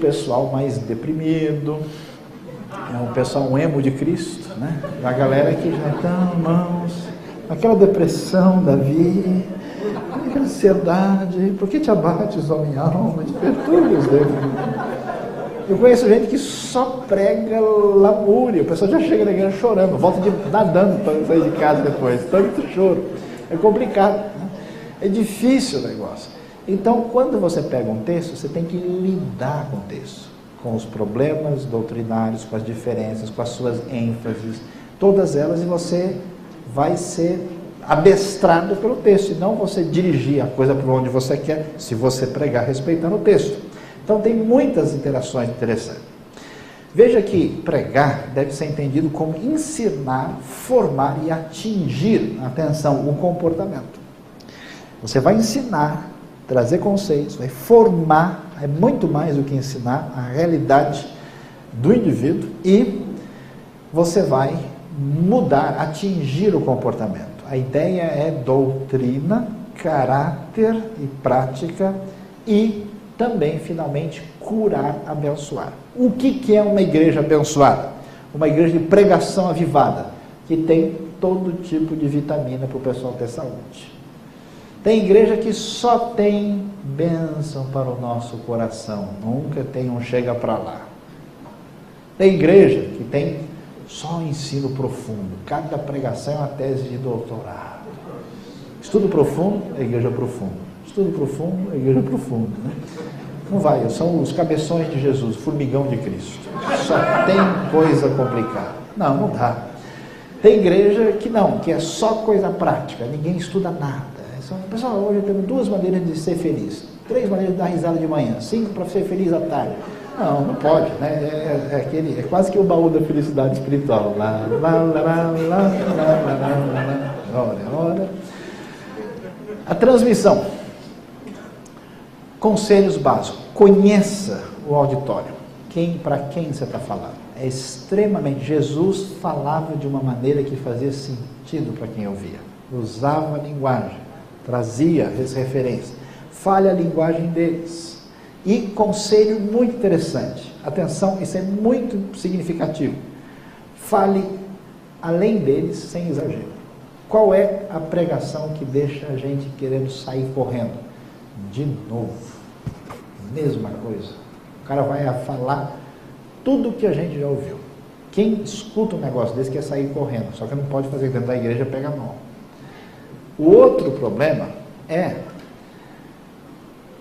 pessoal mais deprimido, é um pessoal, um emo de Cristo, né? A galera que já está, irmãos, aquela depressão da vida, aquela ansiedade, por que te abates, ó minha alma, te perturbas, Deus? Eu conheço gente que só prega lamúria, o pessoal já chega na igreja chorando, volta nadando para sair de casa depois, tanto choro. É complicado, né? É difícil o negócio. Então, quando você pega um texto, você tem que lidar com o texto, com os problemas doutrinários, com as diferenças, com as suas ênfases, todas elas, e você vai ser adestrado pelo texto, e não você dirigir a coisa para onde você quer, se você pregar respeitando o texto. Então tem muitas interações interessantes. Veja que pregar deve ser entendido como ensinar, formar e atingir, atenção, o comportamento. Você vai ensinar, trazer conceitos, vai formar, é muito mais do que ensinar, a realidade do indivíduo, e você vai mudar, atingir o comportamento. A ideia é doutrina, caráter e prática, e também, finalmente, curar, abençoar. O que é uma igreja abençoada? Uma igreja de pregação avivada, que tem todo tipo de vitamina para o pessoal ter saúde. Tem igreja que só tem bênção para o nosso coração, nunca tem um chega para lá. Tem igreja que tem só ensino profundo, cada pregação é uma tese de doutorado. Estudo profundo, é igreja profunda. Estudo profundo, é igreja profunda. Né? Não vai, são os cabeções de Jesus, o formigão de Cristo. Só tem coisa complicada. Não dá. Tem igreja que não, que é só coisa prática, ninguém estuda nada. Pessoal, hoje temos 2 maneiras de ser feliz, 3 maneiras de dar risada de manhã, 5 para ser feliz à tarde. Não pode, né? É quase que o baú da felicidade espiritual. Ora. A transmissão. Conselhos básicos. Conheça o auditório. Para quem você está falando? É extremamente. Jesus falava de uma maneira que fazia sentido para quem ouvia. Usava a linguagem. Trazia as referências. Fale a linguagem deles. E conselho muito interessante. Atenção, isso é muito significativo. Fale além deles, sem exagero. Qual é a pregação que deixa a gente querendo sair correndo? De novo. Mesma coisa. O cara vai falar tudo o que a gente já ouviu. Quem escuta um negócio desse quer sair correndo. Só que não pode fazer dentro da igreja, pega mal. O outro problema é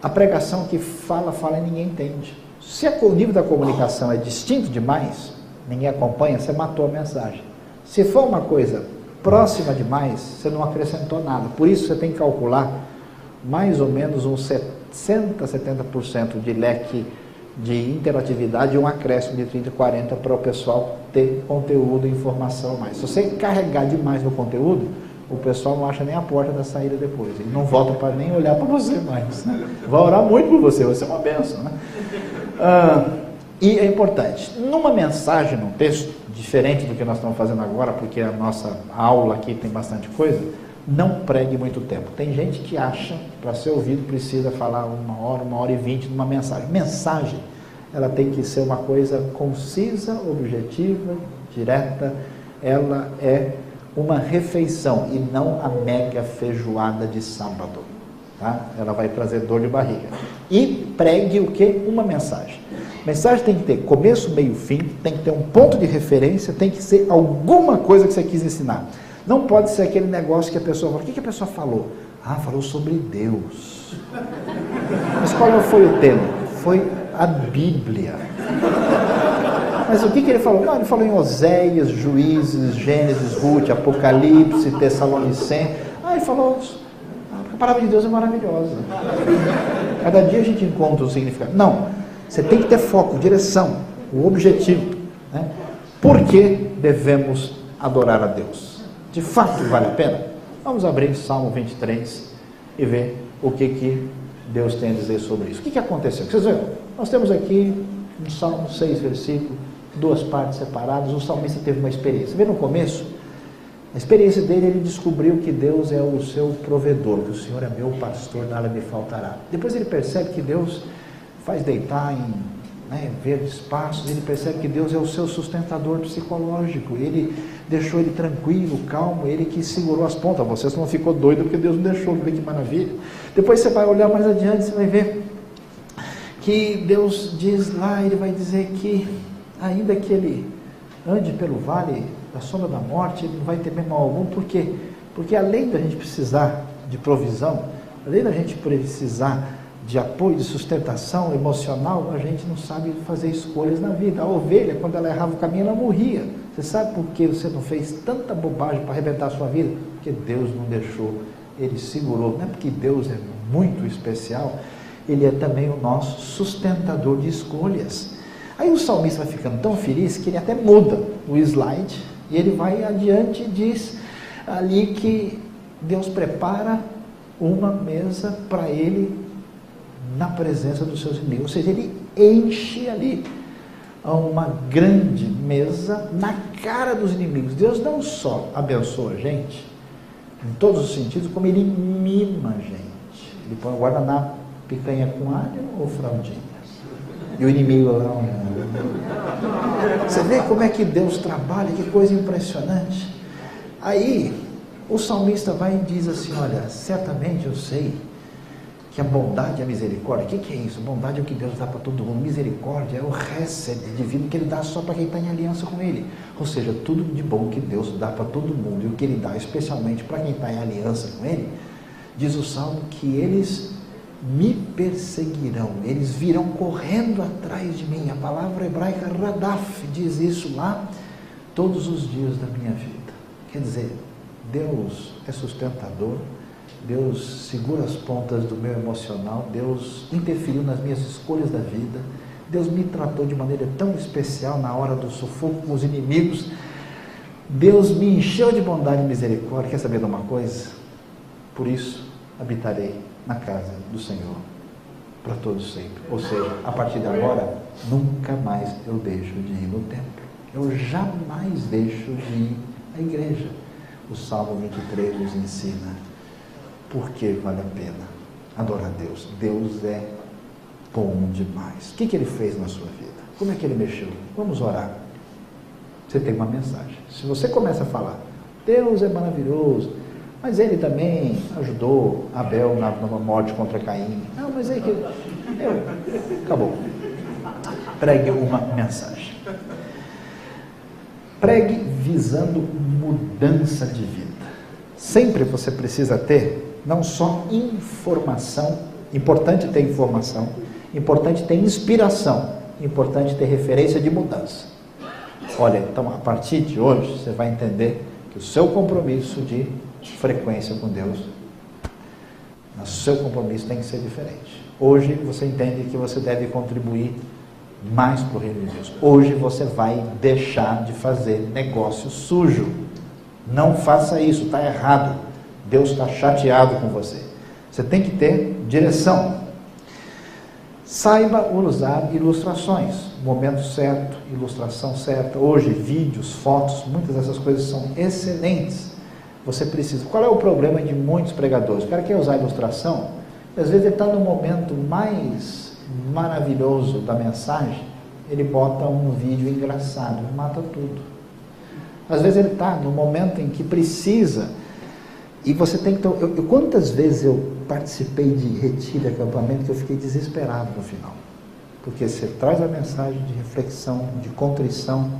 A pregação que fala e ninguém entende. Se o nível da comunicação é distinto demais, ninguém acompanha, você matou a mensagem. Se for uma coisa próxima demais, você não acrescentou nada. Por isso você tem que calcular mais ou menos uns 60-70% de leque de interatividade e um acréscimo de 30-40% para o pessoal ter conteúdo e informação a mais. Se você carregar demais no conteúdo, o pessoal não acha nem a porta da saída depois. Ele não volta para nem olhar para você mais. Né? Vai orar muito por você, vai ser uma bênção. Né? E é importante, numa mensagem, num texto, diferente do que nós estamos fazendo agora, porque a nossa aula aqui tem bastante coisa, não pregue muito tempo. Tem gente que acha, para ser ouvido, precisa falar 1h20 numa mensagem. Mensagem, ela tem que ser uma coisa concisa, objetiva, direta, ela é uma refeição e não a mega feijoada de sábado. Tá? Ela vai trazer dor de barriga. E pregue o quê? Uma mensagem. Mensagem tem que ter começo, meio, fim, tem que ter um ponto de referência, tem que ser alguma coisa que você quis ensinar. Não pode ser aquele negócio que a pessoa fala. O que a pessoa falou? Falou sobre Deus. Mas qual foi o tema? Foi a Bíblia. Mas o que ele falou? Não, ele falou em Oséias, Juízes, Gênesis, Ruth, Apocalipse, Tessalonicenses. Ele falou, a palavra de Deus é maravilhosa. Cada dia a gente encontra o significado. Não, você tem que ter foco, direção, o objetivo. Né? Por que devemos adorar a Deus? De fato vale a pena? Vamos abrir Salmo 23 e ver o que Deus tem a dizer sobre isso. O que aconteceu? Vocês viram? Nós temos aqui no Salmo 6 versículos, 2 partes separadas. O salmista teve uma experiência. Vê no começo, a experiência dele, ele descobriu que Deus é o seu provedor, que o Senhor é meu pastor, nada me faltará. Depois ele percebe que Deus faz deitar em verdes pastos, ele percebe que Deus é o seu sustentador psicológico, ele deixou ele tranquilo, calmo, ele que segurou as pontas. Você não ficou doido porque Deus não deixou, vê que maravilha. Depois você vai olhar mais adiante, você vai ver que Deus diz lá, ele vai dizer que ainda que ele ande pelo vale da sombra da morte, ele não vai temer mal algum. Por quê? Porque além da gente precisar de provisão, além da gente precisar de apoio, de sustentação emocional, a gente não sabe fazer escolhas na vida. A ovelha, quando ela errava o caminho, ela morria. Você sabe por que você não fez tanta bobagem para arrebentar a sua vida? Porque Deus não deixou, ele segurou. Não é porque Deus é muito especial, ele é também o nosso sustentador de escolhas. Aí o salmista vai ficando tão feliz que ele até muda o slide e ele vai adiante e diz ali que Deus prepara uma mesa para ele na presença dos seus inimigos. Ou seja, ele enche ali uma grande mesa na cara dos inimigos. Deus não só abençoa a gente em todos os sentidos, como ele mima a gente. Ele põe o guardanapo, picanha com alho ou fraldinha. E o inimigo lá olhando. Você vê como é que Deus trabalha, que coisa impressionante. Aí o salmista vai e diz assim: olha, certamente eu sei que a bondade e a misericórdia, o que é isso? Bondade é o que Deus dá para todo mundo, misericórdia é o hesed divino que ele dá só para quem está em aliança com ele. Ou seja, tudo de bom que Deus dá para todo mundo e o que ele dá especialmente para quem está em aliança com ele, diz o salmo que eles me perseguirão, eles virão correndo atrás de mim. A palavra hebraica radaf diz isso lá, todos os dias da minha vida. Quer dizer, Deus é sustentador, Deus segura as pontas do meu emocional, Deus interferiu nas minhas escolhas da vida, Deus me tratou de maneira tão especial na hora do sufoco com os inimigos, Deus me encheu de bondade e misericórdia. Quer saber de uma coisa? Por isso habitarei na casa do Senhor para todos sempre. Ou seja, a partir de agora, nunca mais eu deixo de ir no templo, eu jamais deixo de ir à igreja. O Salmo 23 nos ensina porque vale a pena adorar a Deus. Deus é bom demais. O que ele fez na sua vida? Como é que ele mexeu? Vamos orar. Você tem uma mensagem. Se você começa a falar, Deus é maravilhoso, mas ele também ajudou Abel na morte contra Caim. Não, mas é que... Acabou. Pregue uma mensagem. Pregue visando mudança de vida. Sempre você precisa ter não só informação, importante ter informação, importante ter inspiração, importante ter referência de mudança. Olha, então a partir de hoje você vai entender que o seu compromisso de frequência com Deus, o seu compromisso tem que ser diferente. Hoje você entende que você deve contribuir mais para o reino de Deus. Hoje você vai deixar de fazer negócio sujo. Não faça isso, está errado. Deus está chateado com você. Você tem que ter direção. Saiba usar ilustrações. Momento certo, ilustração certa. Hoje, vídeos, fotos, muitas dessas coisas são excelentes. Você precisa. Qual é o problema de muitos pregadores? O cara quer usar ilustração, às vezes ele está no momento mais maravilhoso da mensagem, ele bota um vídeo engraçado, mata tudo. Às vezes ele está no momento em que precisa, e você tem que ter... Quantas vezes eu participei de retiro e acampamento que eu fiquei desesperado no final, porque você traz a mensagem de reflexão, de contrição,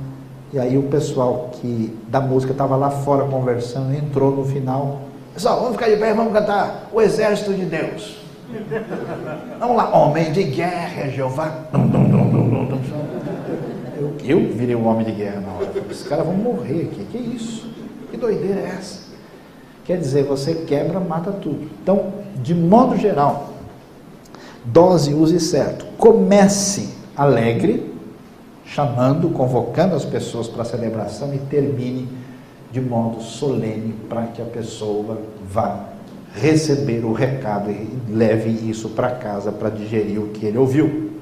e aí o pessoal que da música estava lá fora conversando, entrou no final, pessoal, vamos ficar de pé, vamos cantar O Exército de Deus. Vamos lá, homem de guerra, Jeová. Eu virei um homem de guerra na hora. Esses caras vão morrer aqui. Que isso? Que doideira é essa? Quer dizer, você quebra, mata tudo. Então, de modo geral, dose, use certo. Comece alegre, chamando, convocando as pessoas para a celebração e termine de modo solene para que a pessoa vá receber o recado e leve isso para casa para digerir o que ele ouviu.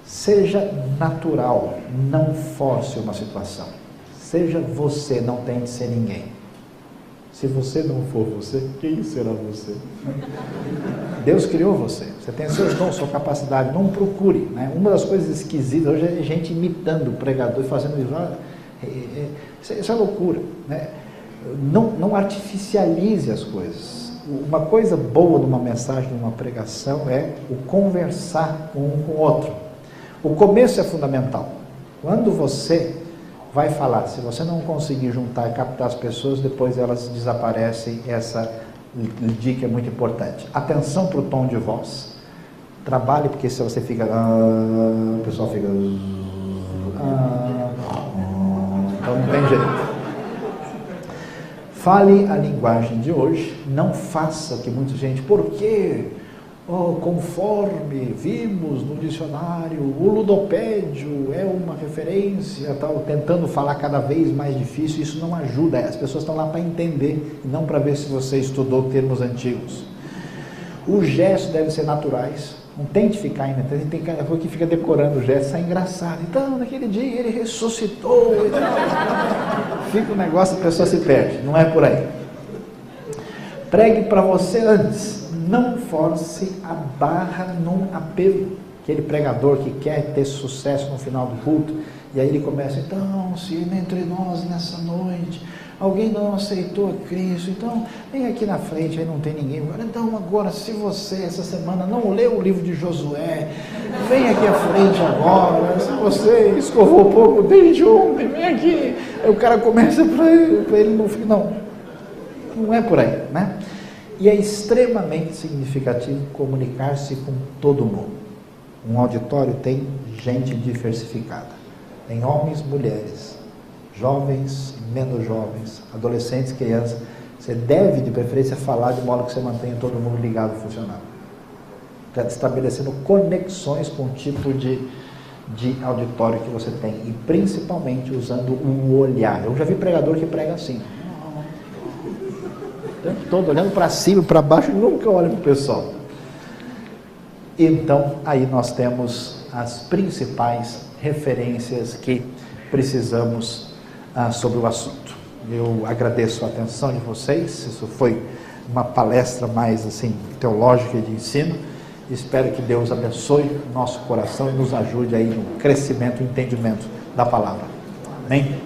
Seja natural, não force uma situação. Seja você, não tente ser ninguém. Se você não for você, quem será você? Deus criou você. Você tem seus dons, sua capacidade. Não procure, né? Uma das coisas esquisitas hoje é gente imitando o pregador e fazendo isso. Isso é loucura, né? Não artificialize as coisas. Uma coisa boa numa mensagem, numa pregação, é o conversar um com o outro. O começo é fundamental. Quando você vai falar, se você não conseguir juntar e captar as pessoas, depois elas desaparecem. Essa dica é muito importante. Atenção para o tom de voz. Trabalhe, porque se você fica... o pessoal fica... então não tem jeito. Fale a linguagem de hoje, não faça que muita gente, porque conforme vimos no dicionário, o ludopédio é uma referência, tal, tentando falar cada vez mais difícil. Isso não ajuda, as pessoas estão lá para entender, e não para ver se você estudou termos antigos. Os gestos devem ser naturais, não tente ficar ainda, tem cara que fica decorando o gesto, isso é engraçado. Então, naquele dia ele ressuscitou, e tal. Fica um negócio, a pessoa se perde, não é por aí. Pregue para você antes, não force a barra num apelo. Aquele pregador que quer ter sucesso no final do culto, e aí ele começa, então, se entre nós nessa noite alguém não aceitou a Cristo, então vem aqui na frente, aí não tem ninguém. Então agora, se você essa semana não leu o livro de Josué, vem aqui à frente agora. Se você escovou pouco desde ontem, vem aqui. Aí o cara começa para ele no final. Não é por aí, né? E é extremamente significativo comunicar-se com todo mundo. Um auditório tem gente diversificada. Tem homens, mulheres, jovens, menos jovens, adolescentes, crianças. Você deve, de preferência, falar de modo que você mantenha todo mundo ligado e funcionando. Estabelecendo conexões com o tipo de auditório que você tem. E principalmente usando o olhar. Eu já vi pregador que prega assim. O tempo todo olhando para cima, para baixo, nunca olha para o pessoal. Então, aí nós temos as principais referências que precisamos sobre o assunto. Eu agradeço a atenção de vocês. Isso foi uma palestra mais assim teológica e de ensino. Espero que Deus abençoe o nosso coração e nos ajude aí no crescimento e entendimento da palavra. Amém?